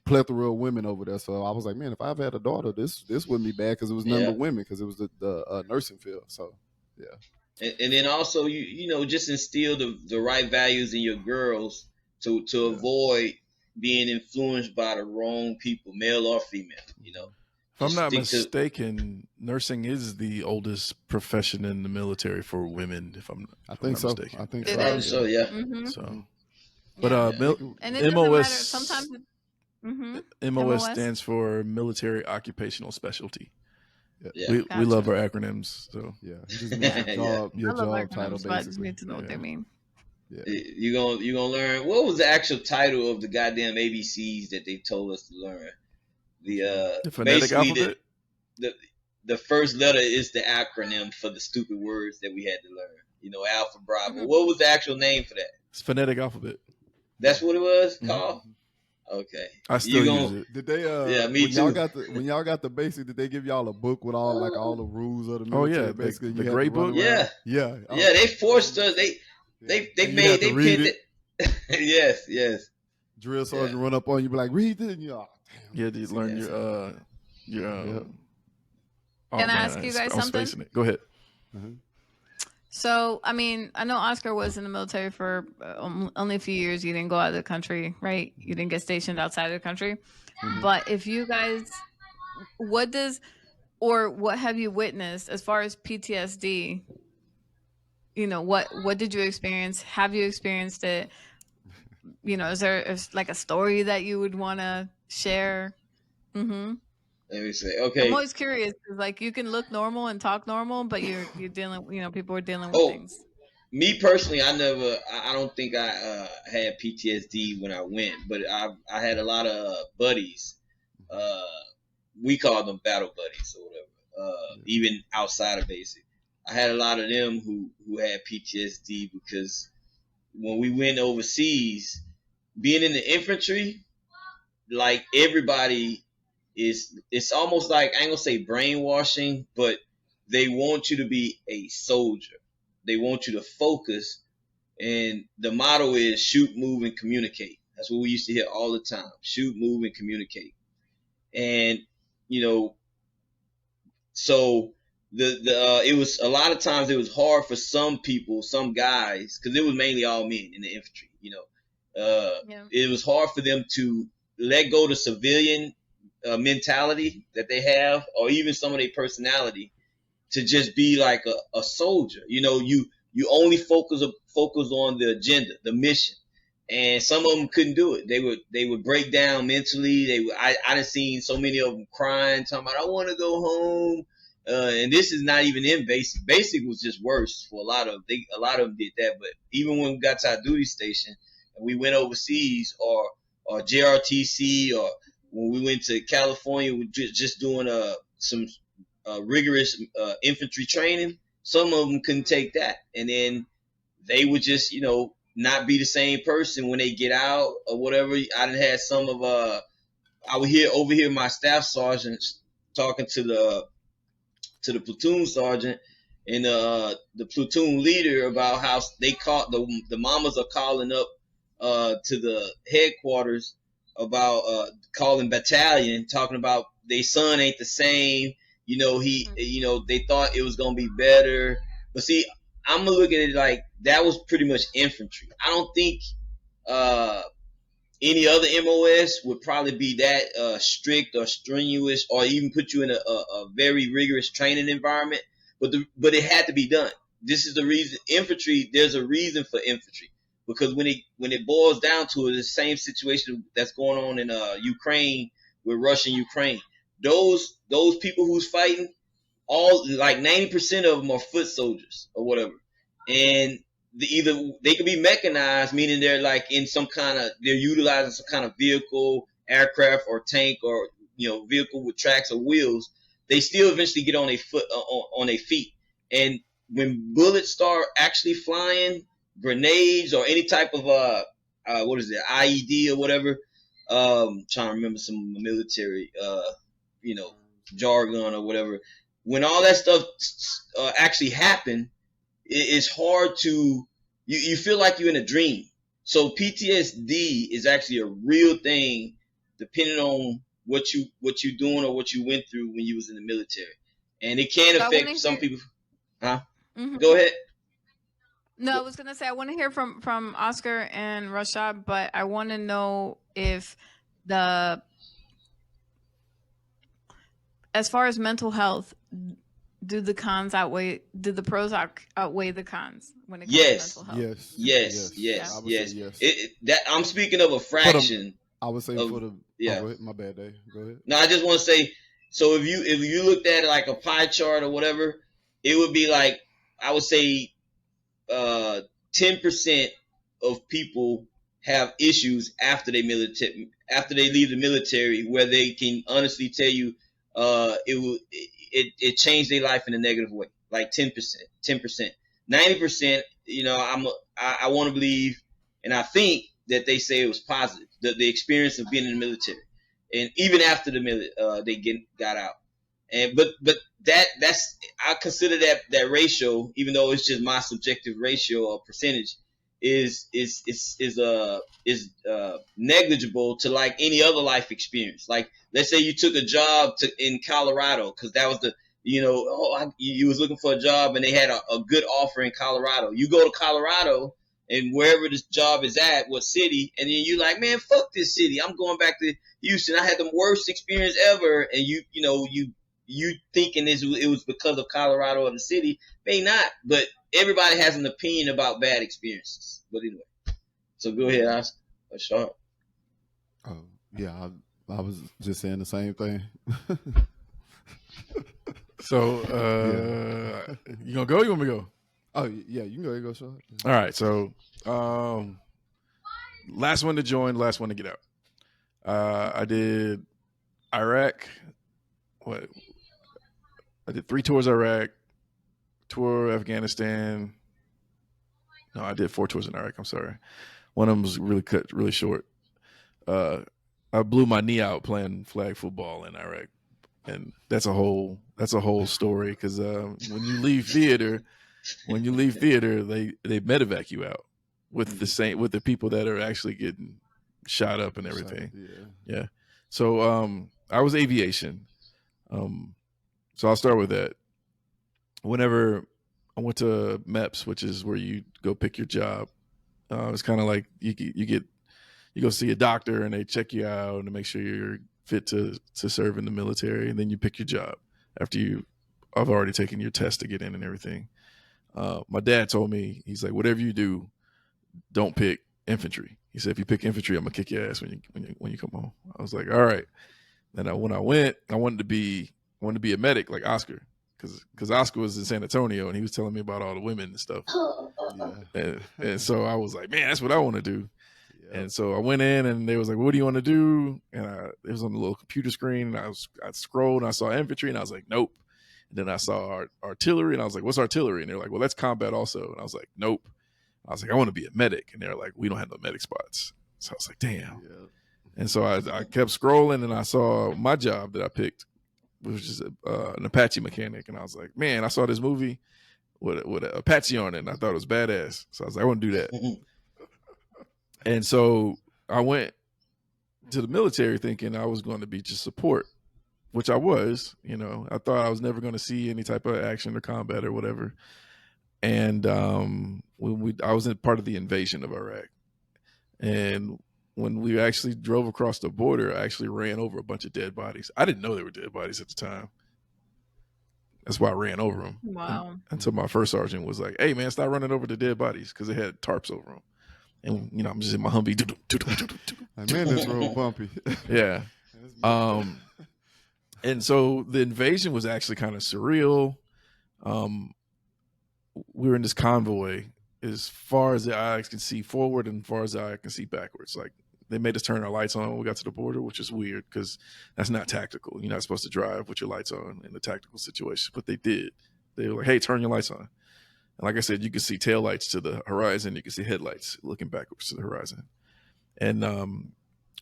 plethora of women over there. So I was like, man, if I've had a daughter, this wouldn't be bad, because it was nothing but women, because it was the nursing field. So yeah. And then also you just instill the right values in your girls to avoid being influenced by the wrong people, male or female. If I'm not mistaken, nursing is the oldest profession in the military for women. I think so. Mistaken. I think It so. is. So yeah. So, Yeah. but And it doesn't MOS matter. Sometimes MOS stands for Military Occupational Specialty. Yeah. We Gotcha. love our acronyms. So Yeah, it just means your I love job title, acronyms, but I just basically. need to know what they mean. Yeah. You're gonna learn what was the actual title of the goddamn ABCs that they told us to learn. The phonetic alphabet. The first letter is the acronym for the stupid words that we had to learn. Alpha, Bravo. What was the actual name for that? It's phonetic alphabet. That's what it was called. Okay. I still use it. Did they? Yeah, me when too. Y'all got the basic, did they give y'all a book with all the rules of the military? Oh, yeah, basically, the you had gray to run book? around? Yeah. Yeah. Yeah, they forced us. They And you made had to they read pinned it. Yes. Drill sergeant run up on you, be like, read it, and you, You had to learn your Can I ask you guys I'm something? spacing it. Go ahead. So, I mean, I know Oscar was in the military for only a few years. You didn't go out of the country, right? You didn't get stationed outside of the country. But if you guys, what have you witnessed as far as PTSD? What did you experience? Have you experienced it? Is there like a story that you would want to share? Let me say, okay. I'm always curious, 'cause, like, you can look normal and talk normal, but you're dealing, people are dealing with things. Me personally, I don't think I had PTSD when I went, but I had a lot of buddies. We called them battle buddies or whatever. Even outside of basic, I had a lot of them who had PTSD, because when we went overseas, being in the infantry, like everybody it's almost like, I ain't gonna say brainwashing, but they want you to be a soldier. They want you to focus, and the motto is shoot, move, and communicate. That's what we used to hear all the time: shoot, move, and communicate. And so it was a lot of times it was hard for some people, some guys, because it was mainly all men in the infantry. Yeah. It was hard for them to let go the civilian mentality that they have, or even some of their personality, to just be like a soldier. You only focus on the agenda, the mission. And some of them couldn't do it. They would break down mentally. I done seen so many of them crying, talking about, I want to go home. And this is not even in basic. Basic was just worse for a lot of them. A lot of them did that. But even when we got to our duty station and we went overseas, or JRTC, or when we went to California, we just doing some rigorous infantry training, some of them couldn't take that. And then they would just, not be the same person when they get out or whatever. I done had some of I would overhear my staff sergeants talking to the platoon sergeant and the platoon leader about how they caught the mamas are calling up to the headquarters about calling battalion, talking about their son ain't the same. They thought it was gonna be better, but see, I'm gonna look at it like that was pretty much infantry. I don't think any other MOS would probably be that strict or strenuous, or even put you in a very rigorous training environment. But it had to be done. This is the reason. Infantry, there's a reason for infantry, because when it boils down to it, it's the same situation that's going on in Ukraine, with Russia and Ukraine. Those people who's fighting, all like 90% of them are foot soldiers or whatever, and either they could be mechanized, meaning they're like in they're utilizing some kind of vehicle, aircraft or tank, or vehicle with tracks or wheels. They still eventually get on their feet, and when bullets start actually flying, grenades or any type of what is it, IED or whatever. Trying to remember some military jargon or whatever. When all that stuff actually happened, it's hard to, you feel like you're in a dream. So PTSD is actually a real thing, depending on what you're doing or what you went through when you was in the military, and it can affect some people. Huh? Mm-hmm. Go ahead. No, I was gonna say I want to hear from Oscar and Rashad, but I want to know if as far as mental health, do the pros outweigh the cons when it comes to mental health? Yes. That I'm speaking of a fraction. I would say for the yeah. Go ahead. My bad, Dave. Go ahead. No, I just want to say, so if you looked at it like a pie chart or whatever, it would be like, I would say 10% of people have issues after they leave the military, where they can honestly tell you it changed their life in a negative way. Like 10%, 90%. I want to believe, and I think that they say it was positive, the experience of being in the military, and even after they got out. And but that's I consider that ratio, even though it's just my subjective ratio or percentage, is negligible to like any other life experience. Like, let's say you took a job in Colorado, because that was you was looking for a job and they had a good offer in Colorado. You go to Colorado, and wherever this job is at, what city, and then you like, man, fuck this city, I'm going back to Houston. I had the worst experience ever. And you thinking it was because of Colorado or the city. May not, but everybody has an opinion about bad experiences. But anyway, so go ahead, ask Ashar. Oh yeah, I was just saying the same thing. So you gonna go? You want me to go? Oh yeah, you can go ahead and go, Sean. All right. So last one to join, last one to get out. I did Iraq. I did 3 tours Iraq, tour Afghanistan. No, I did 4 tours in Iraq. I'm sorry. One of them was really short. I blew my knee out playing flag football in Iraq, and that's a whole story, because when you leave theater, they medevac you out with the people that are actually getting shot up and everything. Yeah. So I was aviation. So I'll start with that. Whenever I went to MEPS, which is where you go pick your job, it's kind of like you get you go see a doctor and they check you out and make sure you're fit to serve in the military, and then you pick your job after I've already taken your test to get in and everything. My dad told me, he's like, whatever you do, don't pick infantry. He said, if you pick infantry, I'm gonna kick your ass when you come home. I was like, all right. Then when I went, I wanted to be a medic like Oscar, because Oscar was in San Antonio and he was telling me about all the women and stuff. Yeah. And so I was like, man, that's what I want to do. Yeah. And so I went in and they was like, what do you want to do? And it was on the little computer screen. And I scrolled and I saw infantry and I was like, nope. And then I saw artillery and I was like, what's artillery? And they're like, well, that's combat also. And I was like, nope. I was like, I want to be a medic. And they're like, we don't have no medic spots. So I was like, damn. Yeah. And so I kept scrolling and I saw my job that I picked, which is an Apache mechanic. And I was like, man, I saw this movie with an Apache on it and I thought it was badass. So I was like, I want to do that. And so I went to the military thinking I was going to be just support, which I was. I thought I was never going to see any type of action or combat or whatever. And when I was in part of the invasion of Iraq, and when we actually drove across the border, I actually ran over a bunch of dead bodies. I didn't know they were dead bodies at the time. That's why I ran over them. Wow. Until my first sergeant was like, hey, man, stop running over the dead bodies, because they had tarps over them. And, I'm just in my Humvee. Like, man, this road bumpy. Yeah. And so the invasion was actually kind of surreal. We were in this convoy as far as the eye can see forward and as far as the eye can see backwards. Like, they made us turn our lights on when we got to the border, which is weird because that's not tactical. You're not supposed to drive with your lights on in the tactical situation, but they did. They were like, hey, turn your lights on. And like I said, you could see taillights to the horizon. You could see headlights looking backwards to the horizon. And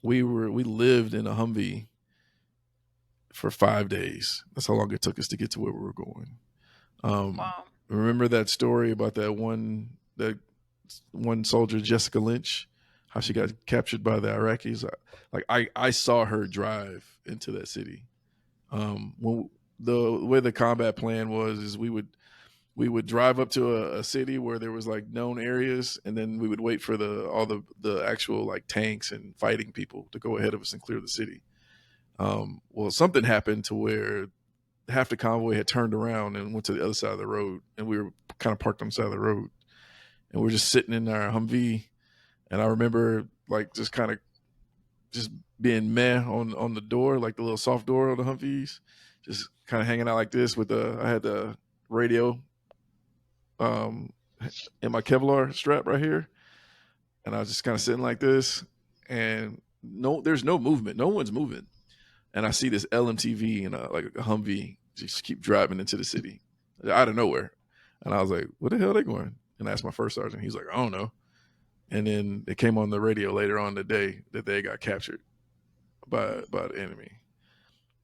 we lived in a Humvee for 5 days. That's how long it took us to get to where we were going. Wow. Remember that story about that one soldier, Jessica Lynch, how she got captured by the Iraqis? I saw her drive into that city. When the way the combat plan was is we would drive up to a city where there was like known areas, and then we would wait for all the actual like tanks and fighting people to go ahead of us and clear the city. Well, something happened to where half the convoy had turned around and went to the other side of the road, and we were kind of parked on the side of the road, and we're just sitting in our Humvee. And I remember like just kind of just being meh on the door, like the little soft door of the Humvees, just kind of hanging out like this with I had the radio in my Kevlar strap right here, and I was just kind of sitting like this, and there's no movement, no one's moving, and I see this LMTV and like a Humvee just keep driving into the city out of nowhere, and I was like, "What the hell are they going?" And I asked my first sergeant. He's like, "I don't know." And then it came on the radio later on the day that they got captured by the enemy,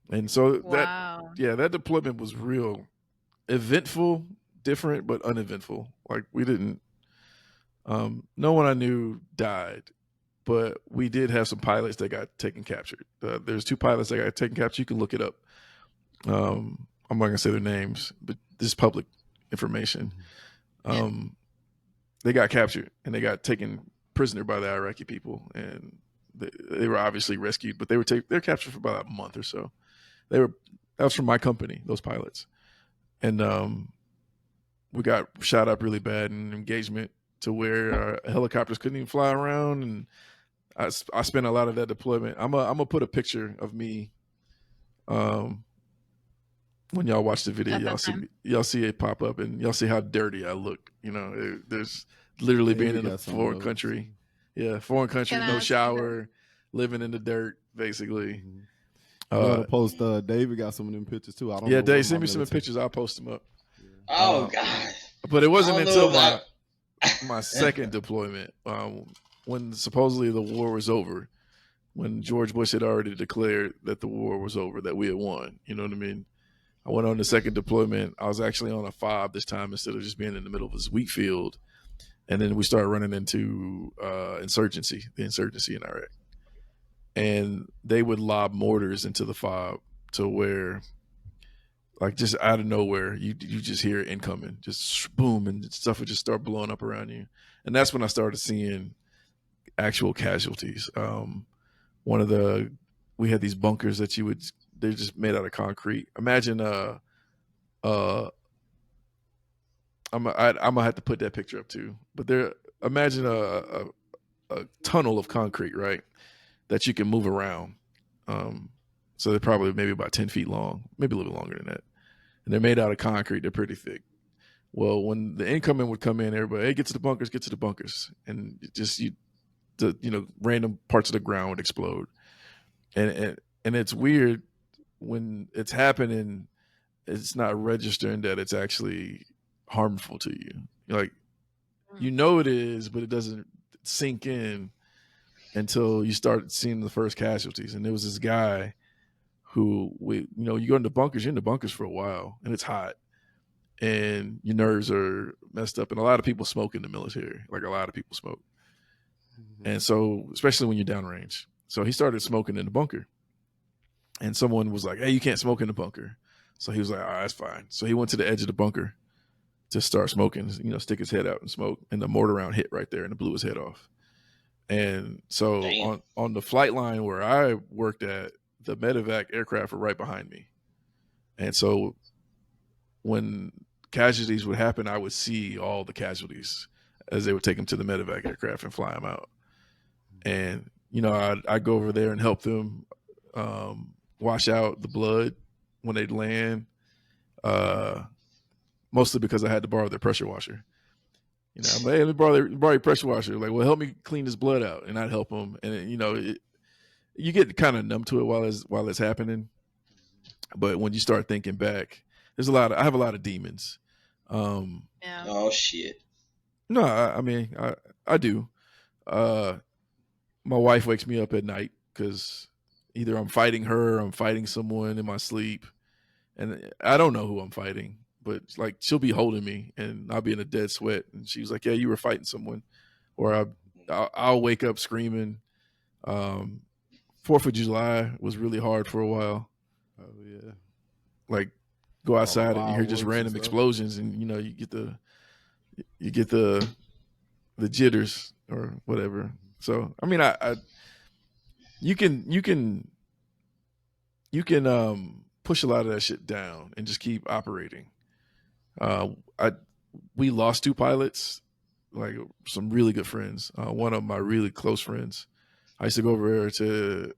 and so Wow. that deployment was real eventful. Different but uneventful. Like, we didn't no one I knew died, but we did have some pilots that got taken captured. There's 2 pilots that got taken captured. You can look it up. I'm not gonna say their names, but this is public information. They got captured and they got taken prisoner by the Iraqi people, and they were obviously rescued, but they were captured for about a month or so. That was from my company, those pilots, and we got shot up really bad in engagement to where our helicopters couldn't even fly around. And I spent a lot of that deployment. I'm gonna put a picture of me. When y'all watch the video, y'all see it pop up, and y'all see how dirty I look. There's literally being in a foreign country. Yeah, foreign country, no shower, living in the dirt, basically. To post. David got some of them pictures too. I don't know. Yeah, Dave, send me some pictures. I'll post them up. Oh God! But it wasn't until my second deployment, when supposedly the war was over, when George Bush had already declared that the war was over, that we had won. You know what I mean? I went on the second deployment. I was actually on a FOB this time instead of just being in the middle of this wheat field. And then we started running into the insurgency in Iraq. And they would lob mortars into the FOB to where, like, just out of nowhere, you just hear it incoming, just boom, and stuff would just start blowing up around you. And that's when I started seeing actual casualties. We had these bunkers that they're just made out of concrete. Imagine uh I'm gonna have to put that picture up too. But imagine a tunnel of concrete, right? That you can move around. So they're probably maybe about 10 feet long, maybe a little longer than that. And they're made out of concrete. They're pretty thick. Well, when the incoming would come in, everybody, hey, get to the bunkers. And random parts of the ground would explode. And it's weird when it's happening, it's not registering that it's actually harmful to you. Like, it is, but it doesn't sink in until you start seeing the first casualties. And there was this guy who you go into bunkers, you're in the bunkers for a while, and it's hot, and your nerves are messed up. And a lot of people smoke in the military, like a lot of people smoke. And so, especially when you're downrange. So he started smoking in the bunker. And someone was like, hey, you can't smoke in the bunker. So he was like, all right, that's fine. So he went to the edge of the bunker to start smoking, stick his head out and smoke. And the mortar round hit right there and it blew his head off. And so on the flight line where I worked at, the medevac aircraft were right behind me. And so when casualties would happen, I would see all the casualties as they would take them to the medevac aircraft and fly them out. And, I'd go over there and help them wash out the blood when they'd land, mostly because I had to borrow their pressure washer. I'm like, hey, let me borrow your pressure washer. Like, well, help me clean this blood out. And I'd help them. And, you get kind of numb to it while it's happening. But when you start thinking back, I have a lot of demons. Yeah. Oh, shit. No, I do. My wife wakes me up at night because either I'm fighting her or I'm fighting someone in my sleep. And I don't know who I'm fighting, but like she'll be holding me and I'll be in a dead sweat. And she was like, yeah, you were fighting someone. Or I'll wake up screaming. 4th of July was really hard for a while. Oh yeah. Like go outside and you hear just fireworks random and stuff. explosions and you get the jitters or whatever. So you can push a lot of that shit down and just keep operating. We lost 2 pilots, like some really good friends. One of my really close friends, I used to go over there to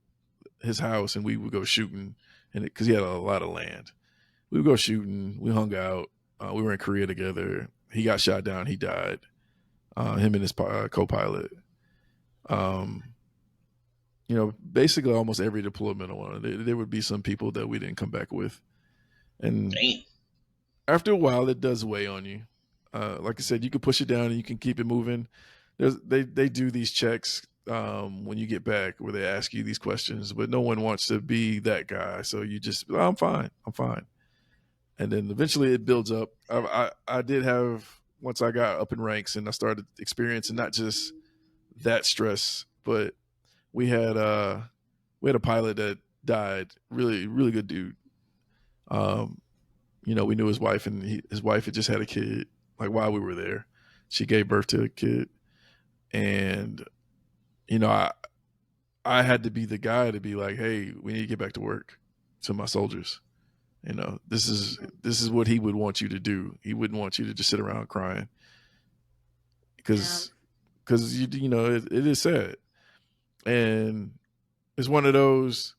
his house and we would go shooting, and because he had a lot of land, we would go shooting. We hung out. We were in Korea together. He got shot down. He died. Him and his co-pilot. Basically almost every deployment I wanted, there would be some people that we didn't come back with. And Damn. after a while, it does weigh on you. Like I said, you can push it down and you can keep it moving. They do these checks when you get back where they ask you these questions, but no one wants to be that guy. So you just, I'm fine. And then eventually it builds up. I did have, once I got up in ranks and I started experiencing not just that stress, but we had a pilot that died. Really, really good dude. We knew his wife, and his wife had just had a kid. Like while we were there, she gave birth to a kid, and I had to be the guy to be like, hey, we need to get back to work to my soldiers. This is what he would want you to do. He wouldn't want you to just sit around crying because it is sad. And it's one of those,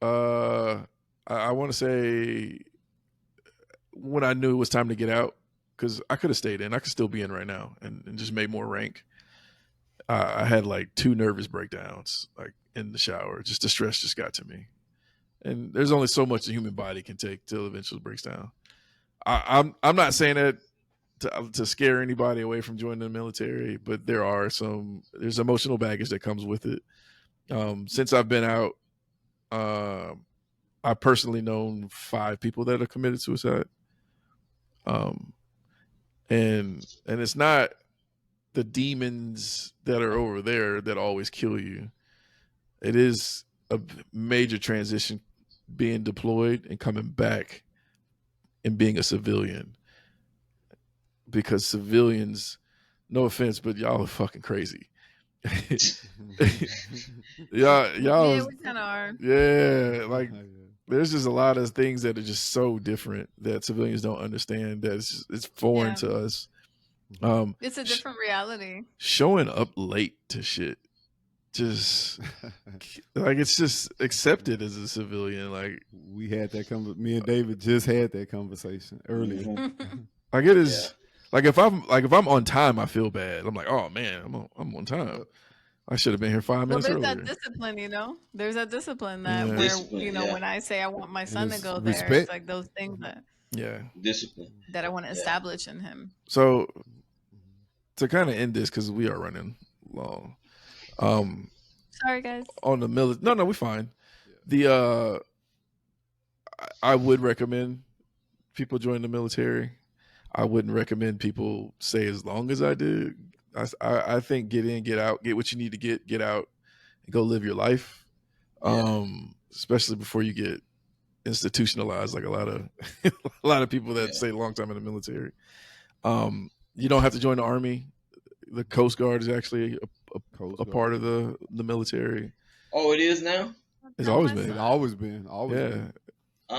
I want to say when I knew it was time to get out, because I could have stayed in. I could still be in right now and just made more rank. I had like 2 nervous breakdowns, like in the shower. Just the stress just got to me. And there's only so much the human body can take till it eventually breaks down. I'm not saying that to scare anybody away from joining the military, but there's emotional baggage that comes with it. Since I've been out, I've personally known 5 people that have committed suicide. And it's not the demons that are over there that always kill you. It is a major transition being deployed and coming back and being a civilian, because civilians, no offense, but y'all are fucking crazy. y'all, Yeah, we kind of are. yeah, like there's just a lot of things that are just so different that civilians don't understand. That it's foreign Yeah. to us. It's a different reality. Showing up late to shit, just like it's just accepted as a civilian. Like We had that me and David just had that conversation earlier. Mhm. Like it is like if I'm on time, I feel bad. I'm like, oh man, I'm on time. I should have been here 5 Well, minutes there's earlier. that discipline, you know. There's that discipline that Yeah. where Discipline, you know yeah. when I say I want my son to it's go there, respect. it's like those things Yeah. Discipline. that I want to establish in him. So to kind of end this because we are running long. Sorry, guys. On the military, no, we're fine. The I would recommend people join the military. I wouldn't recommend people stay as long as I did. I think get in, get out, get what you need to get out, and go live your life. Especially before you get institutionalized, like a lot of people that stay a long time in the military. You don't have to join the Army. The Coast Guard is actually a part of the military. Oh, it is now? It's always been. It's always been. Been. For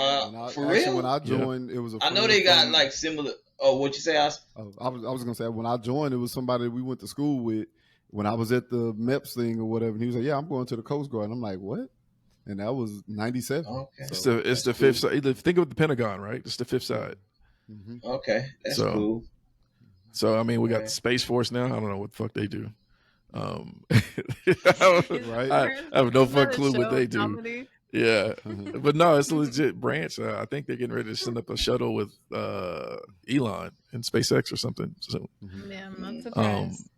Actually, real? when I joined, it was a I know friend they got from- like similar. Oh, what you say? I was gonna say when I joined, it was somebody we went to school with. When I was at the MEPS thing or whatever, and he was like, "Yeah, I'm going to the Coast Guard." And I'm like, "What?" And that was '97. Okay. It's the fifth side. Think of the Pentagon, right? It's the fifth side. Okay, that's So- cool. So I mean, we got Okay. the Space Force now. I don't know what the fuck they do. Right. I have no Isn't that fuck a clue what show, they do. comedy? Yeah, but no, it's a legit branch. I think they're getting ready to send up a shuttle with Elon and SpaceX or something. So, Yeah, I'm not surprised.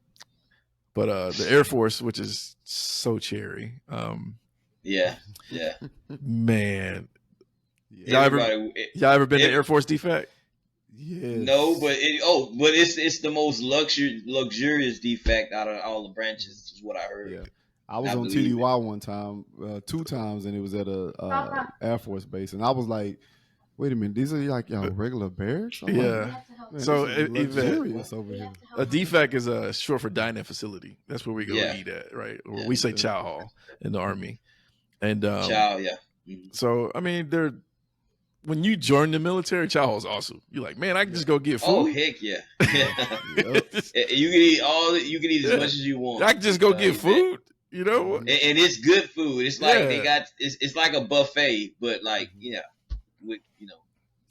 but the Air Force, which is so cherry, Yeah. man, y'all ever been to Every- Air Force defect? Yes. No, but it's the most luxurious defect out of all the branches, is what I heard. Yeah. I was I on believe TDY one time, 2 times, and it was at a Air Force base, and I was like, "Wait a minute, these are like y'all regular barracks?" I'm like, Yeah. "Man, So, this is Yvette- luxurious over here." A defect is short for dining facility. That's where we go Yeah. eat at, right? Or Yeah. we say chow hall in the Army. And Child, yeah. Mhm. so I mean, when you join the military, chow hall is awesome. You're like, man, I can just go get food. Oh heck yeah. You can eat as much as you want. I can just go get food. You know? And it's good food. It's like Yeah. they got it's like a buffet, but like with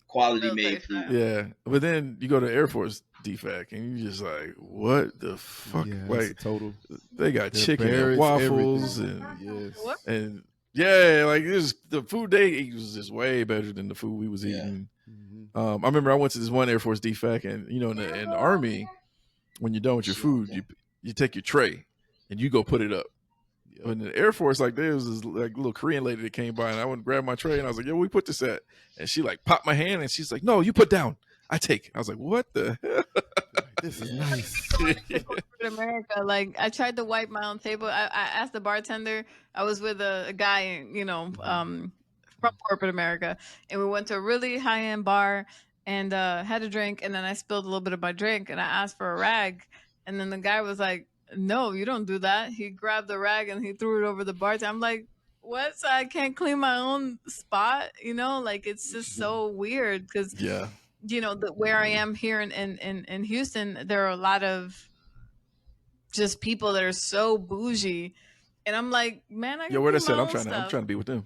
quality made Military food. style. Yeah. But then you go to Air Force defect and you just like, what the fuck? Yeah, it's like a total. they got Their chicken and barracks, waffles everything. and Yes. and yeah, like the food they eat was just way better than the food we was Yeah. eating. Mhm. I remember I went to this one Air Force defect, and in the Army, when you're done with your food, you take your tray and you go put it up. Yep. But in the Air Force, like there was this like little Korean lady that came by, and I went and grabbed my tray, and I was like, "Yo, where we put this at?" And she like popped my hand, and she's like, "No, you put down. I take." I was like, "What the hell?" This is nice. Corporate America, like I tried to wipe my own table. I asked the bartender. I was with a guy, from corporate America, and we went to a really high end bar and had a drink, and then I spilled a little bit of my drink, and I asked for a rag, and then the guy was like, "No, you don't do that." He grabbed the rag and he threw it over the bar. I'm like, "What? So I can't clean my own spot?" Like it's just so weird because Yeah, where I am here in Houston, there are a lot of just people that are so bougie, and I'm like, man, I can yo, where do that said? my I'm own trying stuff. to be with them.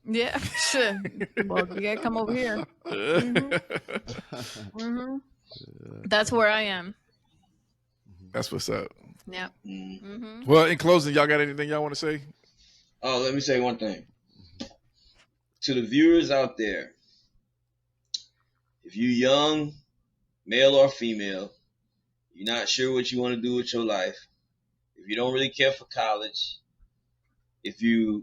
Yeah, sure. Well, you gotta come over here. hmm That's where I am. That's what's up. Yeah. Mm. hmm Well, in closing, y'all got anything y'all want to say? Oh, let me say one thing. To the viewers out there, if you're young, male or female, you're not sure what you want to do with your life, if you don't really care for college, if your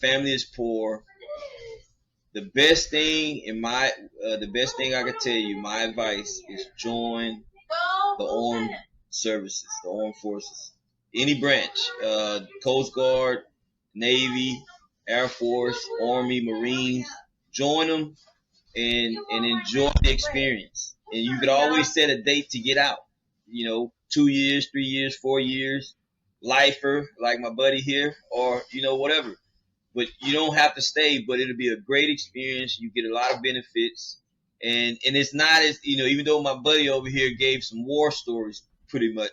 family is poor, the best thing I could tell you, my advice is join the armed services, the armed forces, any branch, Coast Guard, Navy, Air Force, Army, Marines. Join them and enjoy the experience. And you could always set a date to get out. 2 years, 3 years, 4 years, lifer like my buddy here, or whatever. But you don't have to stay. But it'll be a great experience. You get a lot of benefits, and it's not as even though my buddy over here gave some war stories, pretty much,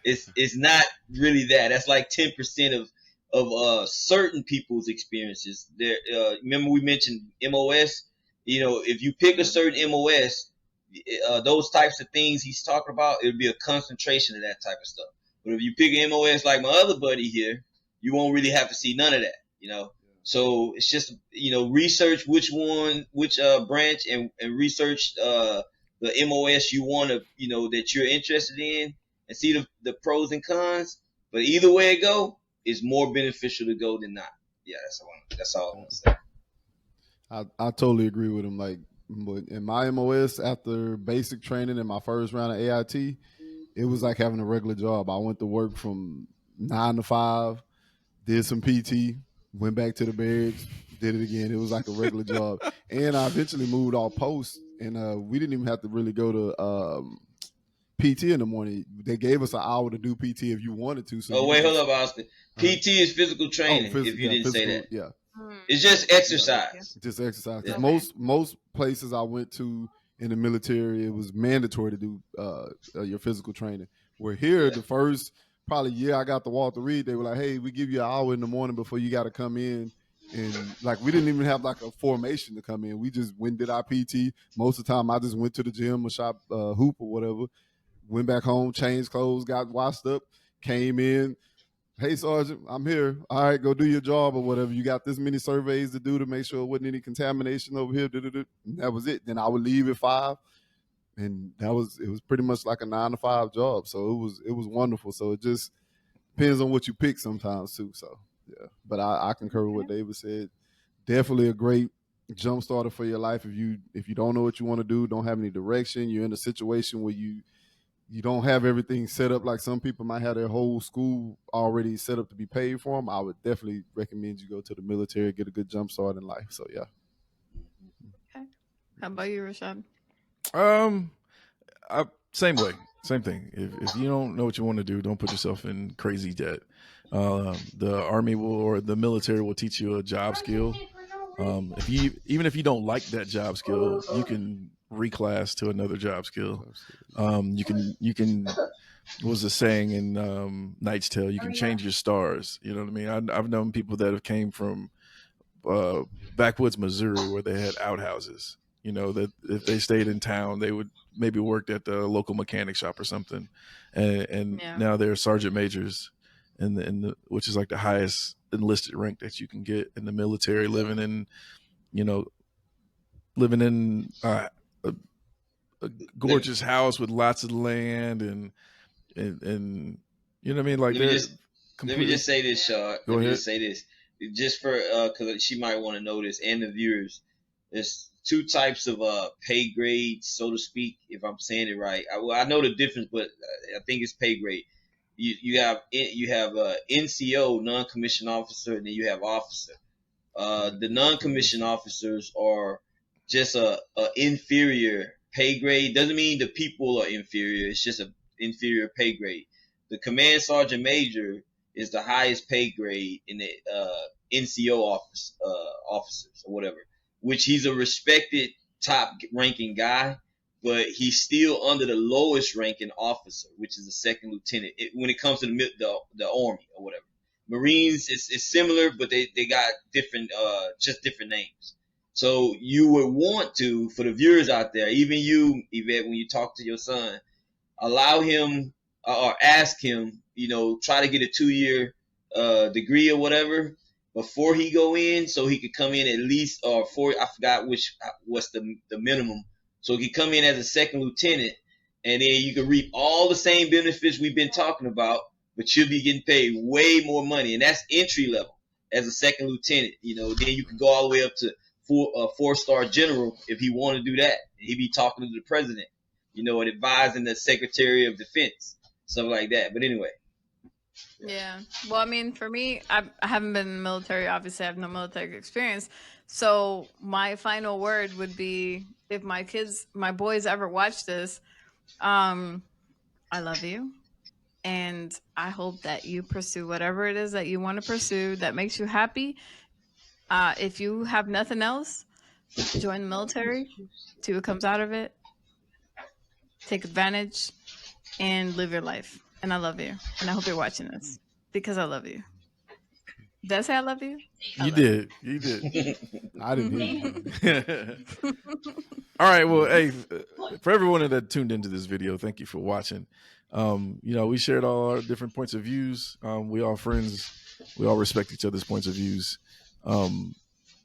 it's not really that. That's like 10% of certain people's experiences. There, remember we mentioned MOS. If you pick a certain MOS, those types of things he's talking about, it would be a concentration of that type of stuff. But if you pick an MOS like my other buddy here, you won't really have to see none of that. So it's just research which branch, and research the MOS you want to that you're interested in, and see the pros and cons. But either way it go, it's more beneficial to go than not. Yeah, that's all I want to say. I totally agree with him. Like, but in my MOS, after basic training in my first round of AIT, it was like having a regular job. I went to work from 9 to 5, did some PT, went back to the barracks, did it again. It was like a regular job. And I eventually moved off post, and we didn't even have to really go to PT in the morning. They gave us an hour to do PT if you wanted to. So wait, hold up, Austin. PT is physical training. If you didn't say that, yeah, it's just exercise. Just exercise. Yeah. Most places I went to in the military, it was mandatory to do your physical training. Where here, the first probably year I got to Walter Reed, they were like, "Hey, we give you an hour in the morning before you got to come in." And like, we didn't even have like a formation to come in. We just went and did our PT. Most of the time, I just went to the gym or shop hoop or whatever. Went back home, changed clothes, got washed up, came in. Hey, Sergeant, I'm here. All right, go do your job or whatever. You got this many surveys to do to make sure there wasn't any contamination over here. And that was it. Then I would leave at 5, and it was pretty much like a 9 to 5 job. So it was wonderful. So it just depends on what you pick sometimes too. So yeah, but I concur with what David said. Definitely a great jump starter for your life. If you don't know what you want to do, don't have any direction, you're in a situation where you don't have everything set up like some people might have their whole school already set up to be paid for them, I would definitely recommend you go to the military, get a good jump start in life. So yeah. Okay. How about you, Rashad? Same way, same thing. If you don't know what you want to do, don't put yourself in crazy debt. The Army or the military will teach you a job skill. Even if you don't like that job skill, you can reclass to another job skill. You can what was the saying in Knight's Tale? You can change your stars. You know what I mean? I've known people that have came from backwoods Missouri where they had outhouses. That if they stayed in town, they would maybe worked at the local mechanic shop or something, and now they're sergeant majors, which is like the highest enlisted rank that you can get in the military, living in a gorgeous house with lots of land and you know what I mean? Like, let me just say this, Shaw. Go ahead. Just say this, just for because she might want to know this, and the viewers. There's 2 types of pay grades, so to speak, if I'm saying it right. I know the difference, but I think it's pay grade. You have NCO, non-commissioned officer, and then you have officer. The non-commissioned officers are just a inferior pay grade. Doesn't mean the people are inferior. It's just an inferior pay grade. The command sergeant major is the highest pay grade in the NCO officers or whatever, which he's a respected top ranking guy, but he's still under the lowest ranking officer, which is a second lieutenant when it comes to the Army or whatever. Marines is similar, but they got different different names. So you would want to, for the viewers out there, even you, Yvette, when you talk to your son, allow him or ask him, try to get a 2-year degree or whatever before he go in, so he could come in at least, or I forgot what's the minimum, so he could come in as a second lieutenant, and then you can reap all the same benefits we've been talking about, but you'll be getting paid way more money, and that's entry level as a second lieutenant. Then you can go all the way up to 4-star general if he want to do that. He'd be talking to the president, and advising the Secretary of Defense, stuff like that. But anyway. Yeah. Well, I mean, for me, I haven't been in the military. Obviously, I have no military experience. So my final word would be, if my boys ever watch this, I I love you. And I hope that you pursue whatever it is that you want to pursue that makes you happy. If you have nothing else, join the military, see what comes out of it, take advantage, and live your life. And I love you. And I hope you're watching this because I love you. Did I say I love you? I You love did. You did. I didn't hear you. All right. Well, hey, for everyone that tuned into this video, thank you for watching. We shared all our different points of views. We all friends. We all respect each other's points of views. How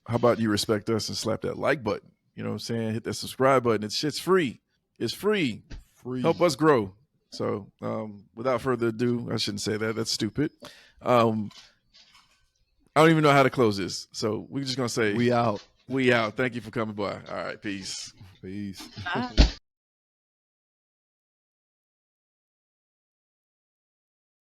about you respect us and slap that like button? You know what I'm saying? Hit that subscribe button. It's shit's free. It's free. Free. Help us grow. So without further ado, I shouldn't say that. That's stupid. I don't even know how to close this. So we're just going to say We out. we out. Thank you for coming by. All right. Peace. Peace. Bye.